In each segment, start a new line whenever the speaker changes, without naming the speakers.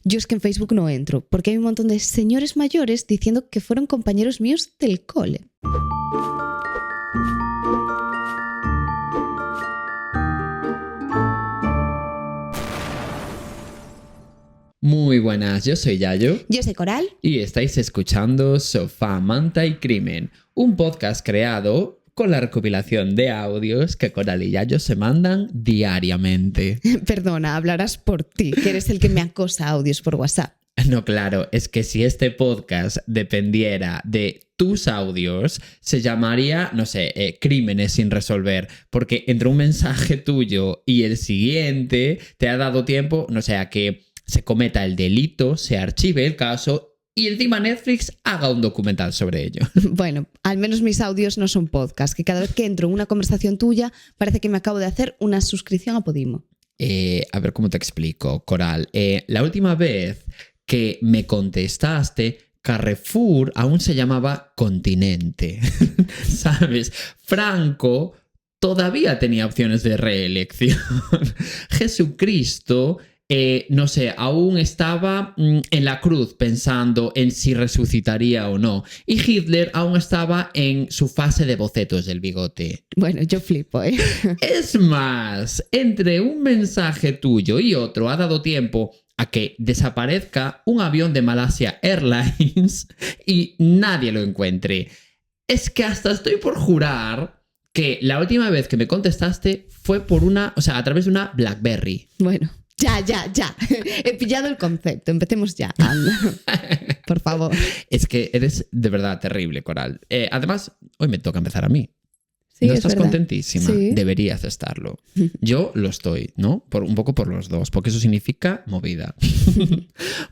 Yo es que en Facebook no entro, porque hay un montón de señores mayores diciendo que fueron compañeros míos del cole.
Muy buenas, yo soy Yayo.
Yo soy Coral.
Y estáis escuchando Sofá, Manta y Crimen, un podcast creado con la recopilación de audios que Coral y Yayo se mandan diariamente.
Perdona, hablarás por ti, que eres el que me acosa audios por WhatsApp.
No, claro, es que si este podcast dependiera de tus audios, se llamaría, no sé, Crímenes sin resolver, porque entre un mensaje tuyo y el siguiente te ha dado tiempo, no sé, a que se cometa el delito, se archive el caso y encima Netflix haga un documental sobre ello.
Bueno, al menos mis audios no son podcast, que cada vez que entro en una conversación tuya parece que me acabo de hacer una suscripción a Podimo.
A ver cómo te explico, Coral. La última vez que me contestaste, Carrefour aún se llamaba Continente. ¿Sabes? Franco todavía tenía opciones de reelección. Jesucristo, no sé, aún estaba en la cruz pensando en si resucitaría o no. Y Hitler aún estaba en su fase de bocetos del bigote.
Bueno, yo flipo, ¿eh?
Es más, entre un mensaje tuyo y otro ha dado tiempo a que desaparezca un avión de Malaysia Airlines y nadie lo encuentre. Es que hasta estoy por jurar que la última vez que me contestaste fue a través de una BlackBerry.
Bueno, ya. He pillado el concepto. Empecemos ya. Anda. Por favor.
Es que eres de verdad terrible, Coral. Además, hoy me toca empezar a mí.
Sí,
¿No
es
estás
verdad.
contentísima?
Sí.
Deberías estarlo. Yo lo estoy, ¿no? Un poco por los dos, porque eso significa movida.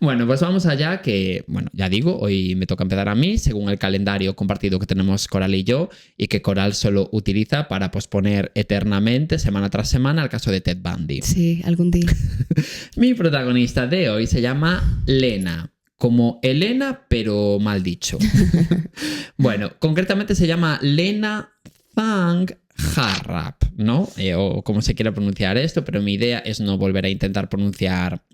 Bueno, pues vamos allá que, bueno, ya digo, hoy me toca empezar a mí, según el calendario compartido que tenemos Coral y yo, y que Coral solo utiliza para posponer eternamente, semana tras semana, el caso de Ted Bundy.
Sí, algún día.
Mi protagonista de hoy se llama Lena. Como Elena, pero mal dicho. Bueno, concretamente se llama Lena Thang Harrap, ¿no? O como se quiera pronunciar esto, pero mi idea es no volver a intentar pronunciar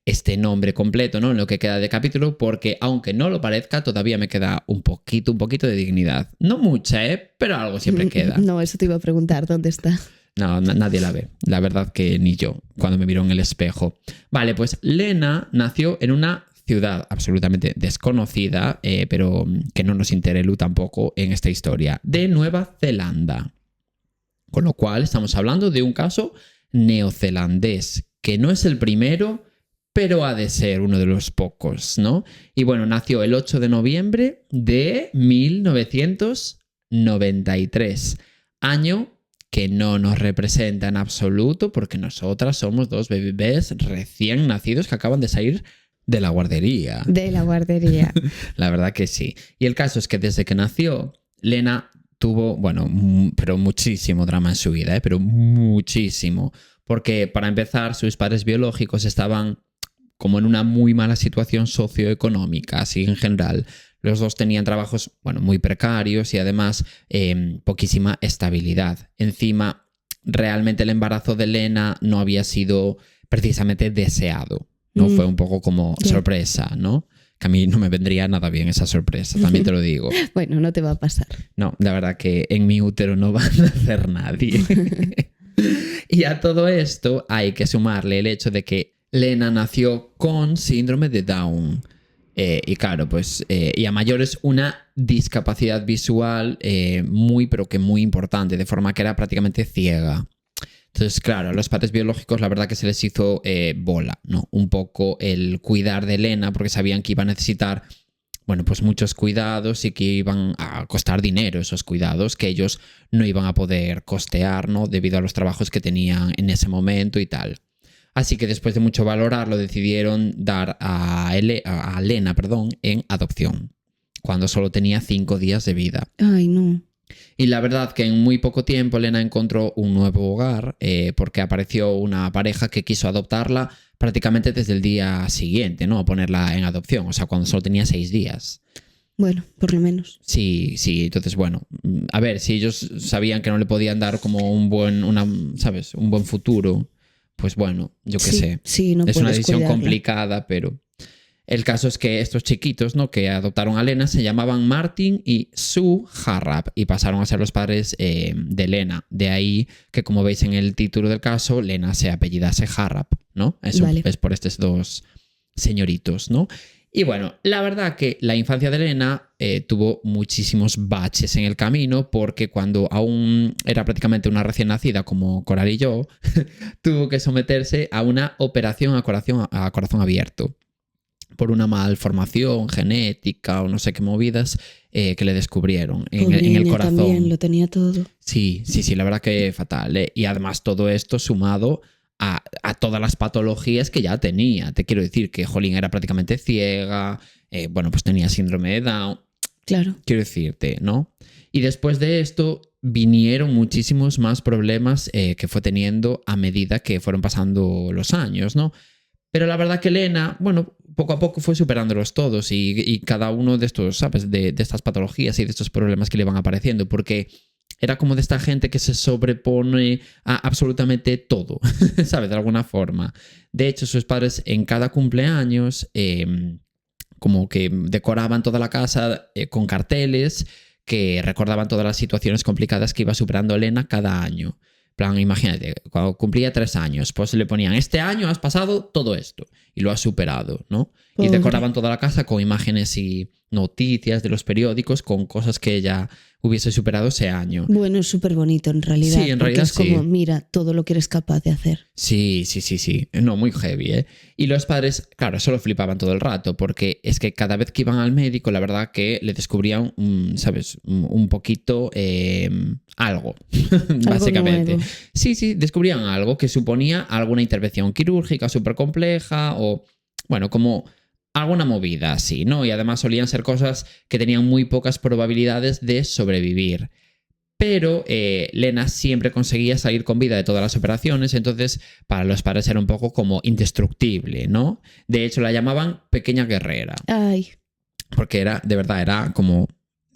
este nombre completo, ¿no? En lo que queda de capítulo, porque aunque no lo parezca, todavía me queda un poquito de dignidad. No mucha, pero algo siempre queda.
No, eso te iba a preguntar, ¿dónde está?
No, nadie la ve. La verdad que ni yo, cuando me miro en el espejo. Vale, pues Lena nació en una ciudad absolutamente desconocida, pero que no nos interesa tampoco en esta historia, de Nueva Zelanda. Con lo cual estamos hablando de un caso neozelandés, que no es el primero, pero ha de ser uno de los pocos, ¿no? Y bueno, nació el 8 de noviembre de 1993, año que no nos representa en absoluto porque nosotras somos dos bebés recién nacidos que acaban de salir de la guardería.
De la guardería.
La verdad que sí. Y el caso es que desde que nació, Lena tuvo, bueno, pero muchísimo drama en su vida, pero muchísimo. Porque para empezar, sus padres biológicos estaban como en una muy mala situación socioeconómica, así en general. Los dos tenían trabajos, bueno, muy precarios y además poquísima estabilidad. Encima, realmente el embarazo de Lena no había sido precisamente deseado. ¿No? Fue un poco como sorpresa, ¿no? Que a mí no me vendría nada bien esa sorpresa, también te lo digo.
Bueno, no te va a pasar.
No, la verdad que en mi útero no va a nacer nadie. Y a todo esto hay que sumarle el hecho de que Lena nació con síndrome de Down. Y claro, pues, y a mayores una discapacidad visual pero que muy importante, de forma que era prácticamente ciega. Entonces, claro, a los padres biológicos la verdad que se les hizo bola, ¿no? Un poco el cuidar de Lena porque sabían que iba a necesitar, bueno, pues muchos cuidados y que iban a costar dinero esos cuidados que ellos no iban a poder costear, ¿no? Debido a los trabajos que tenían en ese momento y tal. Así que después de mucho valorarlo decidieron dar a Lena en adopción, cuando solo tenía 5 días de vida.
Ay, no.
Y la verdad que en muy poco tiempo Lena encontró un nuevo hogar porque apareció una pareja que quiso adoptarla prácticamente desde el día siguiente, ¿no? A ponerla en adopción, o sea, cuando solo tenía 6 días.
Bueno, por lo menos.
Sí, entonces bueno, a ver, si ellos sabían que no le podían dar como un buen futuro, pues bueno, yo qué
Sí,
sé.
sí, no
Es una
puedes
decisión
cuidarla.
complicada, pero el caso es que estos chiquitos, ¿no?, que adoptaron a Lena se llamaban Martin y Sue Harrap y pasaron a ser los padres de Lena. De ahí que, como veis en el título del caso, Lena se apellidase Harrap, ¿no? Eso
Vale.
es por estos dos señoritos, ¿no? Y bueno, la verdad que la infancia de Lena tuvo muchísimos baches en el camino porque cuando aún era prácticamente una recién nacida como Coral y yo, tuvo que someterse a una operación a corazón abierto por una malformación genética o no sé qué movidas que le descubrieron en el
Pobreña,
corazón.
también lo tenía todo.
Sí, la verdad que fatal. Y además todo esto sumado a todas las patologías que ya tenía. Te quiero decir que Jolín era prácticamente ciega, bueno, pues tenía síndrome de Down.
Claro.
Quiero decirte, ¿no? Y después de esto vinieron muchísimos más problemas que fue teniendo a medida que fueron pasando los años, ¿no? Pero la verdad que Lena, bueno, poco a poco fue superándolos todos y cada uno de estos, ¿sabes? De estas patologías y de estos problemas que le van apareciendo, porque era como de esta gente que se sobrepone a absolutamente todo, ¿sabes? De alguna forma. De hecho, sus padres en cada cumpleaños como que decoraban toda la casa con carteles que recordaban todas las situaciones complicadas que iba superando Lena cada año. Plan, imagínate, cuando cumplía 3 años, pues le ponían, este año has pasado todo esto y lo has superado, ¿no?
Pobre.
Y decoraban toda la casa con imágenes y noticias de los periódicos con cosas que ella hubiese superado ese año.
Bueno, es súper bonito en realidad.
Sí, en
porque
realidad
es como,
sí.
mira, todo lo que eres capaz de hacer.
Sí. No, muy heavy, ¿eh? Y los padres, claro, eso lo flipaban todo el rato, porque es que cada vez que iban al médico, la verdad que le descubrían, ¿sabes? Un poquito algo, básicamente.
Nuevo.
Sí, descubrían algo que suponía alguna intervención quirúrgica súper compleja o, bueno, como alguna movida así, ¿no? Y además solían ser cosas que tenían muy pocas probabilidades de sobrevivir. Pero Lena siempre conseguía salir con vida de todas las operaciones, entonces para los padres era un poco como indestructible, ¿no? De hecho, la llamaban Pequeña Guerrera,
Ay,
porque era, de verdad, era como...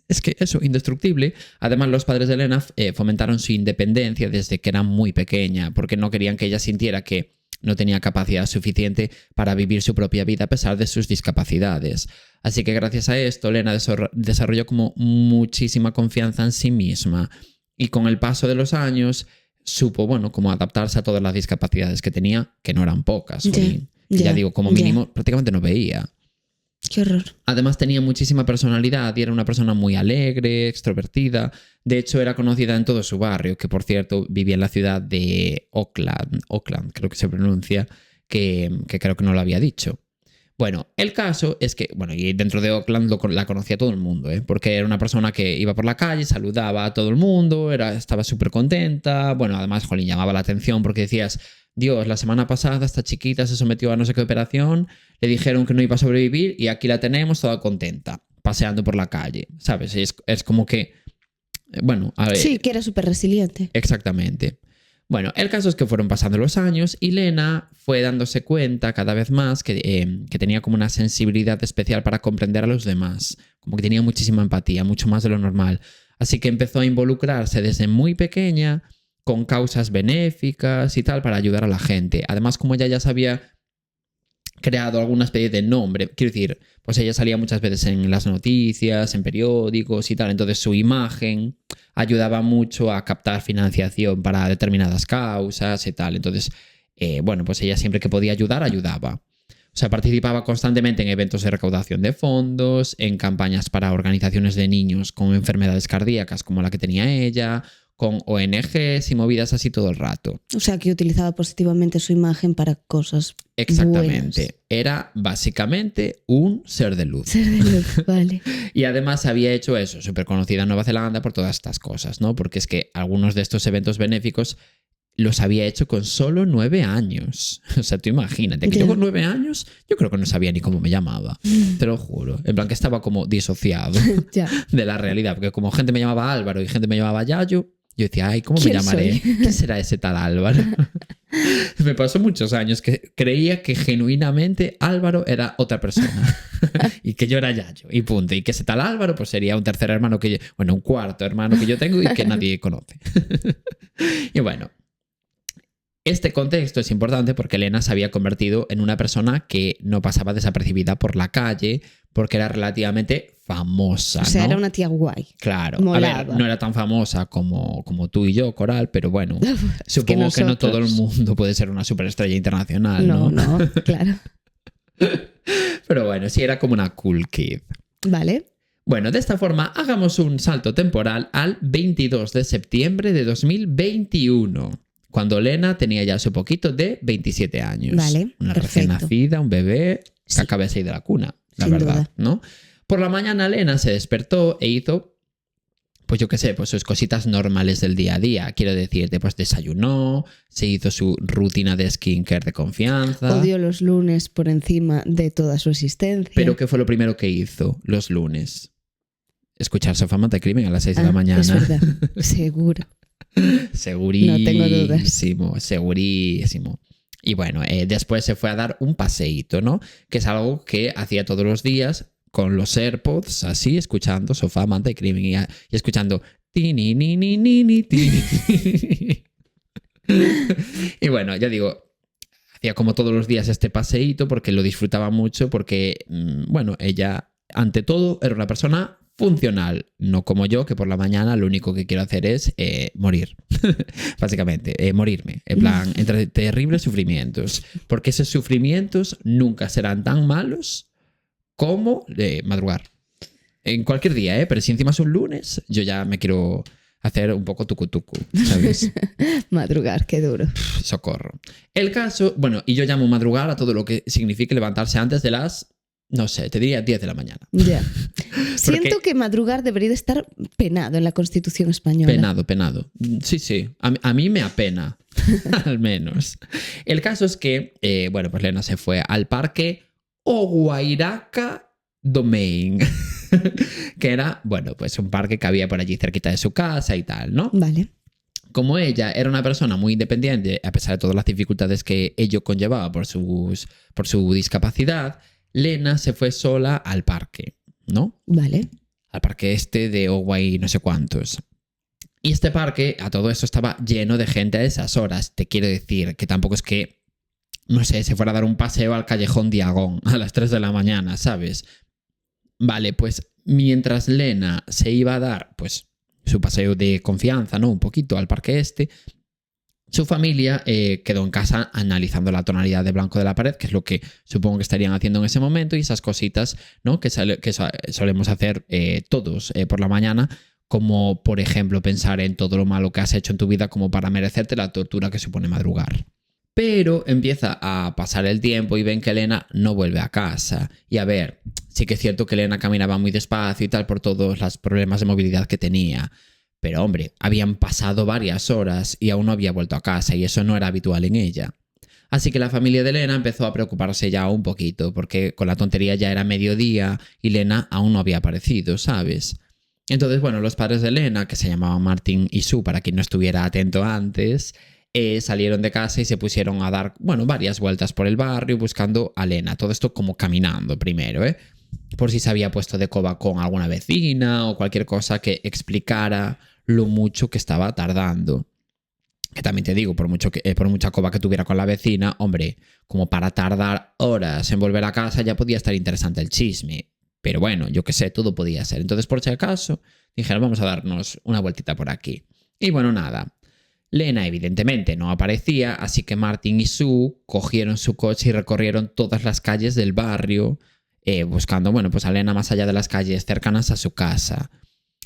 Es que eso, indestructible. Además, los padres de Lena fomentaron su independencia desde que era muy pequeña, porque no querían que ella sintiera que no tenía capacidad suficiente para vivir su propia vida a pesar de sus discapacidades. Así que gracias a esto, Lena desarrolló como muchísima confianza en sí misma y con el paso de los años supo, bueno, como adaptarse a todas las discapacidades que tenía, que no eran pocas. Ya digo, como mínimo, prácticamente no veía.
Qué horror.
Además tenía muchísima personalidad y era una persona muy alegre, extrovertida. De hecho, era conocida en todo su barrio, que por cierto vivía en la ciudad de Auckland, creo que se pronuncia, que creo que no lo había dicho. Bueno, el caso es que, bueno, y dentro de Auckland la conocía todo el mundo, ¿eh? Porque era una persona que iba por la calle, saludaba a todo el mundo, estaba súper contenta. Bueno, además, jolín, llamaba la atención porque decías, Dios, la semana pasada esta chiquita se sometió a no sé qué operación, le dijeron que no iba a sobrevivir y aquí la tenemos toda contenta, paseando por la calle, ¿sabes? Es como que, bueno, a ver.
Sí, que era súper resiliente.
Exactamente. Bueno, el caso es que fueron pasando los años y Lena fue dándose cuenta cada vez más que tenía como una sensibilidad especial para comprender a los demás, como que tenía muchísima empatía, mucho más de lo normal. Así que empezó a involucrarse desde muy pequeña con causas benéficas y tal para ayudar a la gente. Además, como ella ya sabía creado alguna especie de nombre, quiero decir, pues ella salía muchas veces en las noticias, en periódicos y tal, entonces su imagen ayudaba mucho a captar financiación para determinadas causas y tal, entonces, bueno, pues ella siempre que podía ayudar, ayudaba. O sea, participaba constantemente en eventos de recaudación de fondos, en campañas para organizaciones de niños con enfermedades cardíacas como la que tenía ella, con ONGs y movidas así todo el rato.
O sea, que utilizaba positivamente su imagen para cosas
Exactamente.
buenas.
Era básicamente un ser de luz.
Ser de luz, vale.
Y además había hecho eso, súper conocida en Nueva Zelanda por todas estas cosas, ¿no? Porque es que algunos de estos eventos benéficos los había hecho con solo 9 años. O sea, tú imagínate, que yo con 9 años, yo creo que no sabía ni cómo me llamaba. Te lo juro. En plan que estaba como disociado de la realidad. Porque como gente me llamaba Álvaro y gente me llamaba Yayo, yo decía, ay, ¿cómo me llamaré? ¿Quién será ese tal Álvaro? Me pasó muchos años que creía que genuinamente Álvaro era otra persona y que yo era Yayo y punto. Y que ese tal Álvaro pues sería un tercer hermano que yo, bueno, un cuarto hermano que yo tengo y que nadie conoce. Y bueno, Este contexto es importante porque Lena se había convertido en una persona que no pasaba desapercibida por la calle porque era relativamente famosa,
O sea,
¿no?
era una tía guay.
Claro,
Molaba.
a ver, no era tan famosa como tú y yo, Coral, pero bueno, supongo que no
nosotros-
todo el mundo puede ser una superestrella internacional, ¿no?
No, claro.
Pero bueno, sí era como una cool kid.
Vale.
Bueno, de esta forma hagamos un salto temporal al 22 de septiembre de 2021, cuando Lena tenía ya su poquito de 27 años.
Vale,
Una
perfecto.
recién nacida, un bebé que
Sí.
acaba de salir de la cuna, la
Sin
verdad,
duda.
¿no? Por la mañana Lena se despertó e hizo, pues yo qué sé, pues sus cositas normales del día a día. Quiero decirte, pues desayunó, se hizo su rutina de skincare de confianza.
Odio los lunes por encima de toda su existencia.
Pero ¿qué fue lo primero que hizo los lunes? Escuchar Sofá de Crimen a las 6 de la
Es
mañana.
verdad, seguro.
Segurísimo,
No tengo dudas.
segurísimo. Y bueno, después se fue a dar un paseíto, ¿no? Que es algo que hacía todos los días con los AirPods, así, escuchando Sofá, Manta y Crimen y escuchando ti, ni, ni, ni, ni, ni, ti. Y bueno, ya digo, hacía como todos los días este paseíto porque lo disfrutaba mucho porque, bueno, ella, ante todo, era una persona funcional, no como yo, que por la mañana lo único que quiero hacer es morir, básicamente, morirme, en plan, entre terribles sufrimientos, porque esos sufrimientos nunca serán tan malos como madrugar. En cualquier día, pero si encima es un lunes, yo ya me quiero hacer un poco tucu-tucu, ¿sabes?
Madrugar, qué duro.
Socorro. El caso, bueno, y yo llamo madrugar a todo lo que signifique levantarse antes de las, no sé, te diría 10 de la mañana.
Ya. Siento que madrugar debería de estar penado en la Constitución española.
Penado. Sí. A mí me apena, al menos. El caso es que, bueno, pues Lena se fue al parque Oguairaca Domain, que era, bueno, pues un parque que había por allí cerquita de su casa y tal, ¿no?
Vale.
Como ella era una persona muy independiente, a pesar de todas las dificultades que ello conllevaba por su discapacidad, Lena se fue sola al parque, ¿no?
Vale.
Al parque este de Owai no sé cuántos. Y este parque, a todo esto, estaba lleno de gente a esas horas. Te quiero decir que tampoco es que, no sé, se fuera a dar un paseo al callejón Diagón a las 3 de la mañana, ¿sabes? Vale, pues mientras Lena se iba a dar, pues, su paseo de confianza, ¿no? Un poquito al parque este, su familia quedó en casa analizando la tonalidad de blanco de la pared, que es lo que supongo que estarían haciendo en ese momento, y esas cositas, ¿no? que solemos hacer todos por la mañana, como por ejemplo pensar en todo lo malo que has hecho en tu vida como para merecerte la tortura que supone madrugar. Pero empieza a pasar el tiempo y ven que Elena no vuelve a casa. Y a ver, sí que es cierto que Elena caminaba muy despacio y tal por todos los problemas de movilidad que tenía. Pero hombre, habían pasado varias horas y aún no había vuelto a casa y eso no era habitual en ella. Así que la familia de Lena empezó a preocuparse ya un poquito porque con la tontería ya era mediodía y Lena aún no había aparecido, ¿sabes? Entonces, bueno, los padres de Lena, que se llamaban Martin y Sue, para quien no estuviera atento antes, salieron de casa y se pusieron a dar, bueno, varias vueltas por el barrio buscando a Lena. Todo esto como caminando primero, por si se había puesto de coba con alguna vecina o cualquier cosa que explicara lo mucho que estaba tardando. Que también te digo, por mucha coba que tuviera con la vecina, hombre, como para tardar horas en volver a casa ya podía estar interesante el chisme. Pero bueno, yo qué sé, todo podía ser. Entonces, por si acaso, dijeron, vamos a darnos una vueltita por aquí. Y bueno, nada. Lena evidentemente no aparecía, así que Martin y Sue cogieron su coche y recorrieron todas las calles del barrio, buscando, bueno, pues a Lena más allá de las calles cercanas a su casa.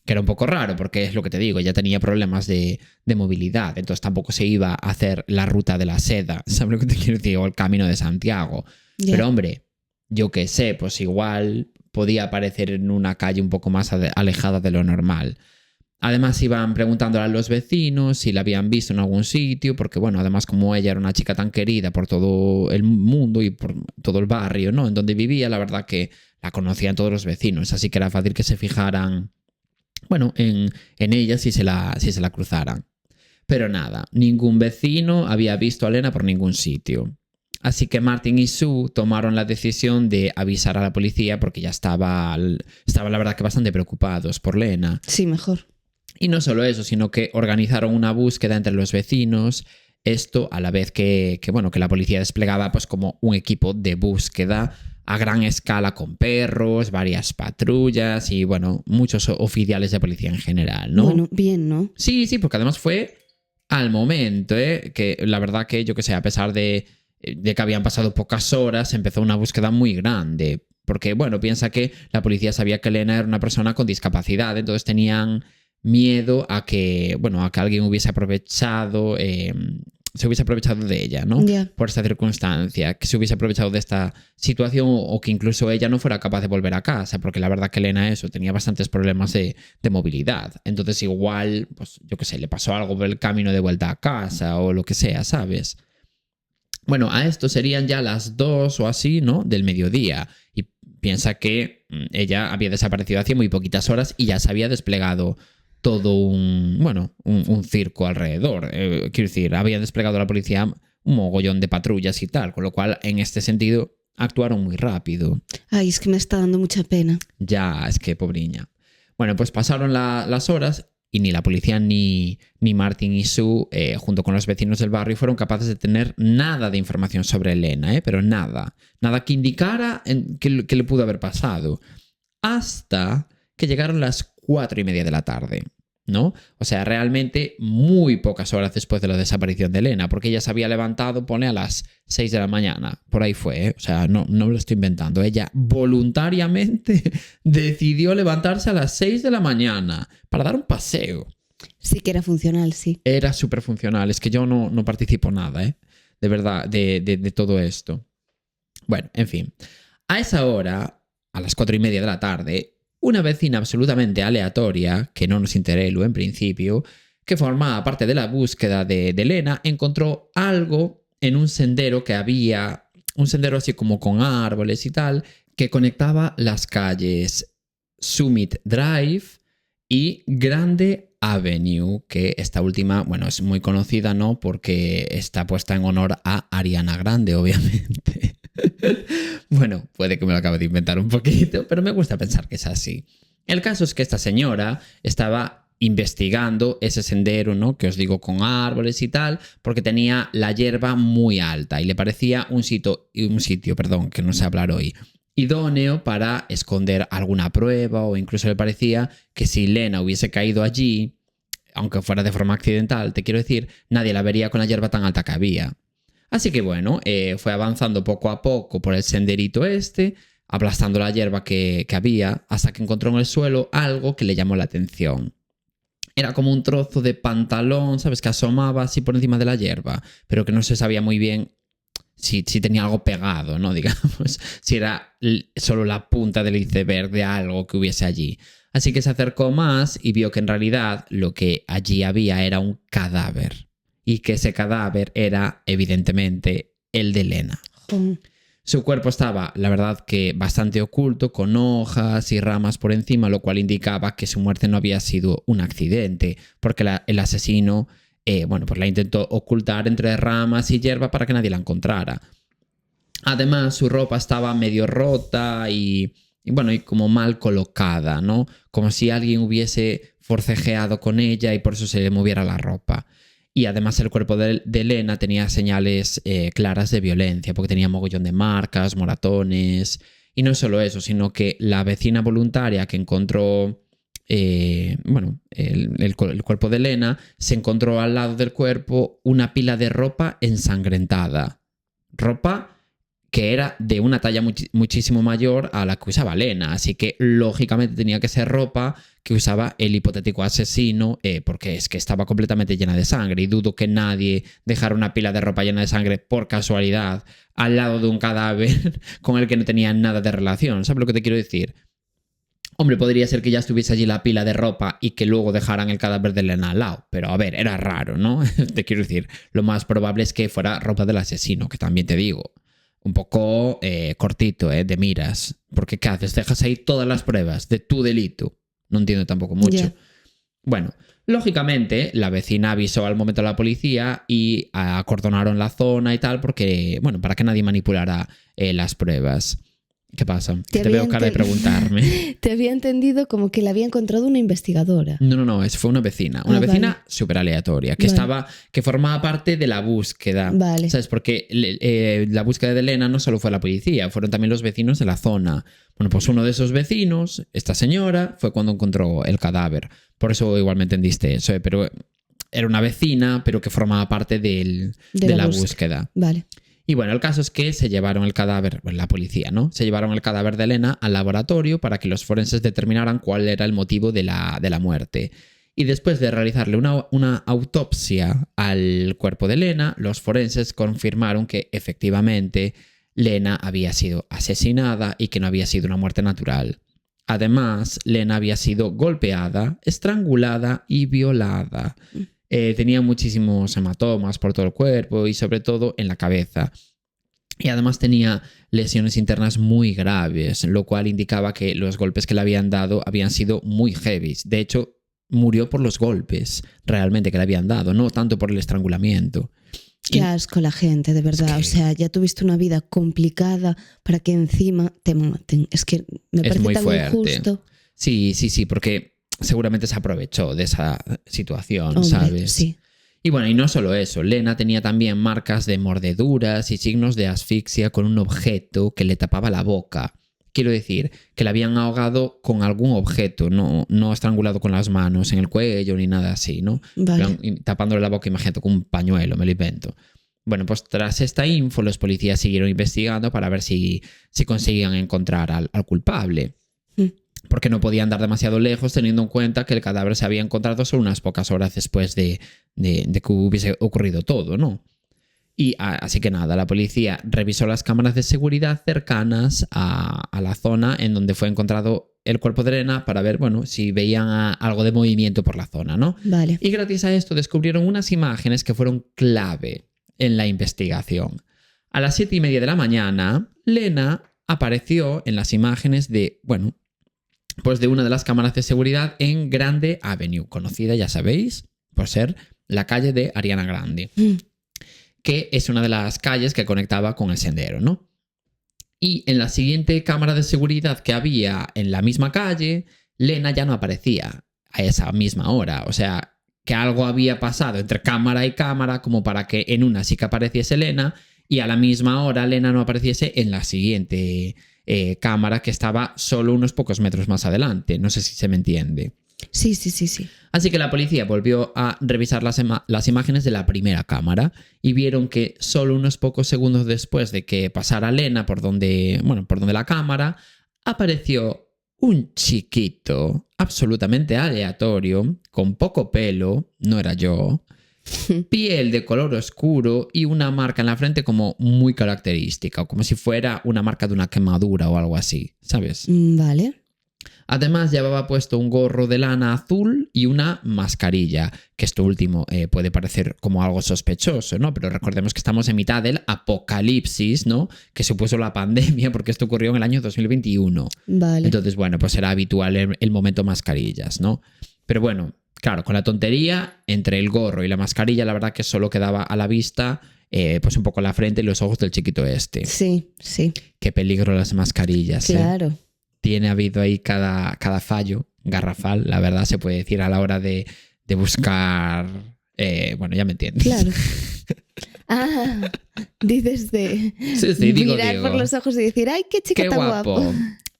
Que era un poco raro porque es lo que te digo, ella tenía problemas de movilidad, entonces tampoco se iba a hacer la ruta de la seda, ¿sabes lo que te quiero decir? O el camino de Santiago.
Yeah.
Pero hombre, yo qué sé, pues igual podía aparecer en una calle un poco más alejada de lo normal. Además iban preguntándole a los vecinos si la habían visto en algún sitio, porque bueno, además como ella era una chica tan querida por todo el mundo y por todo el barrio, ¿no? En donde vivía, la verdad que la conocían todos los vecinos, así que era fácil que se fijaran, bueno, en ella si se la cruzaran. Pero nada, ningún vecino había visto a Lena por ningún sitio. Así que Martin y Sue tomaron la decisión de avisar a la policía porque ya estaban la verdad que bastante preocupados por Lena.
Sí, mejor.
Y no solo eso, sino que organizaron una búsqueda entre los vecinos Esto a la vez que la policía desplegaba pues como un equipo de búsqueda a gran escala con perros, varias patrullas y bueno, muchos oficiales de policía en general, ¿no?
Bueno, bien, ¿no?
Sí, porque además fue al momento, que la verdad que yo que sé, a pesar de que habían pasado pocas horas, empezó una búsqueda muy grande. Porque, bueno, piensa que la policía sabía que Lena era una persona con discapacidad, entonces tenían miedo a que, a que alguien hubiese aprovechado, se hubiese aprovechado de ella, ¿no?
Yeah.
Por esta circunstancia, que se hubiese aprovechado de esta situación o que incluso ella no fuera capaz de volver a casa, porque la verdad que Lena tenía bastantes problemas de movilidad. Entonces igual, pues yo qué sé, le pasó algo por el camino de vuelta a casa o lo que sea, ¿sabes? Bueno, a esto serían ya las 2 o así, ¿no? Del mediodía. Y piensa que ella había desaparecido hace muy poquitas horas y ya se había desplegado todo un circo alrededor. Quiero decir, había desplegado la policía un mogollón de patrullas y tal, con lo cual, en este sentido, actuaron muy rápido.
Ay, es que me está dando mucha pena.
Ya, es que pobriña. Bueno, pues pasaron las horas y ni la policía ni Martin y Sue, junto con los vecinos del barrio, fueron capaces de tener nada de información sobre Lena, pero nada. Nada que indicara que le pudo haber pasado. Hasta que llegaron las 4:30 de la tarde, ¿no? O sea, realmente muy pocas horas después de la desaparición de Lena, porque ella se había levantado, pone a las 6 de la mañana. Por ahí fue, ¿eh? O sea, no me lo estoy inventando. Ella voluntariamente decidió levantarse a las 6 de la mañana para dar un paseo.
Sí que era funcional, sí.
Era súper funcional. Es que yo no participo nada, ¿eh? De verdad, de todo esto. Bueno, en fin. A esa hora, a las 4:30 de la tarde, una vecina absolutamente aleatoria, que no nos interesó en principio, que formaba parte de la búsqueda de Lena, encontró algo en un sendero que había, un sendero así como con árboles y tal, que conectaba las calles Summit Drive y Grande Avenue, que esta última, es muy conocida, ¿no? Porque está puesta en honor a Ariana Grande, obviamente. Bueno, puede que me lo acabe de inventar un poquito, pero me gusta pensar que es así. El caso es que esta señora estaba investigando ese sendero, ¿no? Que os digo, con árboles y tal, porque tenía la hierba muy alta y le parecía un sitio, que no sé hablar hoy, idóneo para esconder alguna prueba, o incluso le parecía que si Lena hubiese caído allí, aunque fuera de forma accidental, te quiero decir, nadie la vería con la hierba tan alta que había. Así que fue avanzando poco a poco por el senderito aplastando la hierba que había, hasta que encontró en el suelo algo que le llamó la atención. Era como un trozo de pantalón, ¿sabes? Que asomaba así por encima de la hierba, pero que no se sabía muy bien si tenía algo pegado, ¿no? Digamos, si era solo la punta del iceberg de algo que hubiese allí. Así que se acercó más y vio que en realidad lo que allí había era un cadáver. Y que ese cadáver era, evidentemente, el de Lena. Su cuerpo estaba, la verdad, que bastante oculto, con hojas y ramas por encima, lo cual indicaba que su muerte no había sido un accidente, porque el asesino, pues la intentó ocultar entre ramas y hierba para que nadie la encontrara. Además, su ropa estaba medio rota y como mal colocada, ¿no? Como si alguien hubiese forcejeado con ella y por eso se le moviera la ropa. Y además el cuerpo de Lena tenía señales claras de violencia, porque tenía mogollón de marcas, moratones. Y no solo eso, sino que la vecina voluntaria que encontró el cuerpo de Lena, se encontró al lado del cuerpo una pila de ropa ensangrentada. Ropa que era de una talla muchísimo mayor a la que usaba Lena. Así que, lógicamente, tenía que ser ropa que usaba el hipotético asesino, porque es que estaba completamente llena de sangre. Y dudo que nadie dejara una pila de ropa llena de sangre por casualidad al lado de un cadáver con el que no tenía nada de relación. ¿Sabes lo que te quiero decir? Hombre, podría ser que ya estuviese allí la pila de ropa y que luego dejaran el cadáver de Lena al lado. Pero, a ver, era raro, ¿no? Te quiero decir, lo más probable es que fuera ropa del asesino, que también te digo. Un poco cortito, de miras. Porque ¿qué haces? Dejas ahí todas las pruebas de tu delito. No entiendo tampoco mucho.
Yeah.
Bueno, lógicamente, la vecina avisó al momento a la policía y acordonaron la zona y tal, porque, para que nadie manipulara las pruebas. ¿Qué pasa? Te veo cara de preguntarme.
Te había entendido como que la había encontrado una investigadora.
No, fue una vecina. Una vecina súper aleatoria, que formaba parte de la búsqueda.
Vale.
¿Sabes? Porque la búsqueda de Elena no solo fue la policía, fueron también los vecinos de la zona. Bueno, pues uno de esos vecinos, esta señora, fue cuando encontró el cadáver. Por eso igual me entendiste eso, pero era una vecina, pero que formaba parte de la búsqueda.
Vale.
Y bueno, el caso es que se llevaron el cadáver, bueno, la policía, ¿no? Se llevaron el cadáver de Elena al laboratorio para que los forenses determinaran cuál era el motivo de la muerte. Y después de realizarle una autopsia al cuerpo de Elena, los forenses confirmaron que efectivamente Lena había sido asesinada y que no había sido una muerte natural. Además, Lena había sido golpeada, estrangulada y violada. Tenía muchísimos hematomas por todo el cuerpo y sobre todo en la cabeza. Y además tenía lesiones internas muy graves, lo cual indicaba que los golpes que le habían dado habían sido muy heavy. De hecho, murió por los golpes realmente que le habían dado, no tanto por el estrangulamiento.
Qué asco la gente, de verdad. O sea, ya tuviste una vida complicada para que encima te maten. Es que me parece
muy
tan
fuerte.
injusto.
Sí, porque seguramente se aprovechó de esa situación,
Hombre,
¿sabes?
Sí.
Y bueno, y no solo eso, Lena tenía también marcas de mordeduras y signos de asfixia con un objeto que le tapaba la boca. Quiero decir, que la habían ahogado con algún objeto, no estrangulado con las manos en el cuello ni nada así, ¿no?
Vale.
Tapándole la boca, imagínate, con un pañuelo, me lo invento. Bueno, pues tras esta info, los policías siguieron investigando para ver si conseguían encontrar al culpable. Porque no podían dar demasiado lejos teniendo en cuenta que el cadáver se había encontrado solo unas pocas horas después de que hubiese ocurrido todo, ¿no? Y así que nada, la policía revisó las cámaras de seguridad cercanas a la zona en donde fue encontrado el cuerpo de Elena para ver, bueno, si veían algo de movimiento por la zona, ¿no?
Vale.
Y gracias a esto descubrieron unas imágenes que fueron clave en la investigación. A las 7:30 de la mañana, Lena apareció en las imágenes de, bueno, pues de una de las cámaras de seguridad en Grande Avenue, conocida, ya sabéis, por ser la calle de Ariana Grande, que es una de las calles que conectaba con el sendero, ¿no? Y en la siguiente cámara de seguridad que había en la misma calle, Lena ya no aparecía a esa misma hora. O sea, que algo había pasado entre cámara y cámara como para que en una sí que apareciese Lena y a la misma hora Lena no apareciese en la siguiente cámara que estaba solo unos pocos metros más adelante. No sé si se me entiende.
Sí.
Así que la policía volvió a revisar las imágenes de la primera cámara y vieron que solo unos pocos segundos después de que pasara Lena por donde la cámara, apareció un chiquito absolutamente aleatorio, con poco pelo, no era yo, piel de color oscuro y una marca en la frente como muy característica, como si fuera una marca de una quemadura o algo así, ¿sabes?
Vale.
Además llevaba puesto un gorro de lana azul y una mascarilla, que esto último puede parecer como algo sospechoso, ¿no? Pero recordemos que estamos en mitad del apocalipsis, ¿no? Que supuso la pandemia, porque esto ocurrió en el año 2021.
Vale.
Entonces, bueno, pues era habitual el momento mascarillas, ¿no? Pero bueno, claro, con la tontería, entre el gorro y la mascarilla, la verdad que solo quedaba a la vista pues un poco la frente y los ojos del chiquito este.
Sí.
Qué peligro las mascarillas,
Claro.
Tiene habido ahí cada fallo garrafal, la verdad, se puede decir, a la hora de buscar... bueno, ya me entiendes.
Claro. Dices de mirar por los ojos y decir, ¡ay, qué chica tan guapo!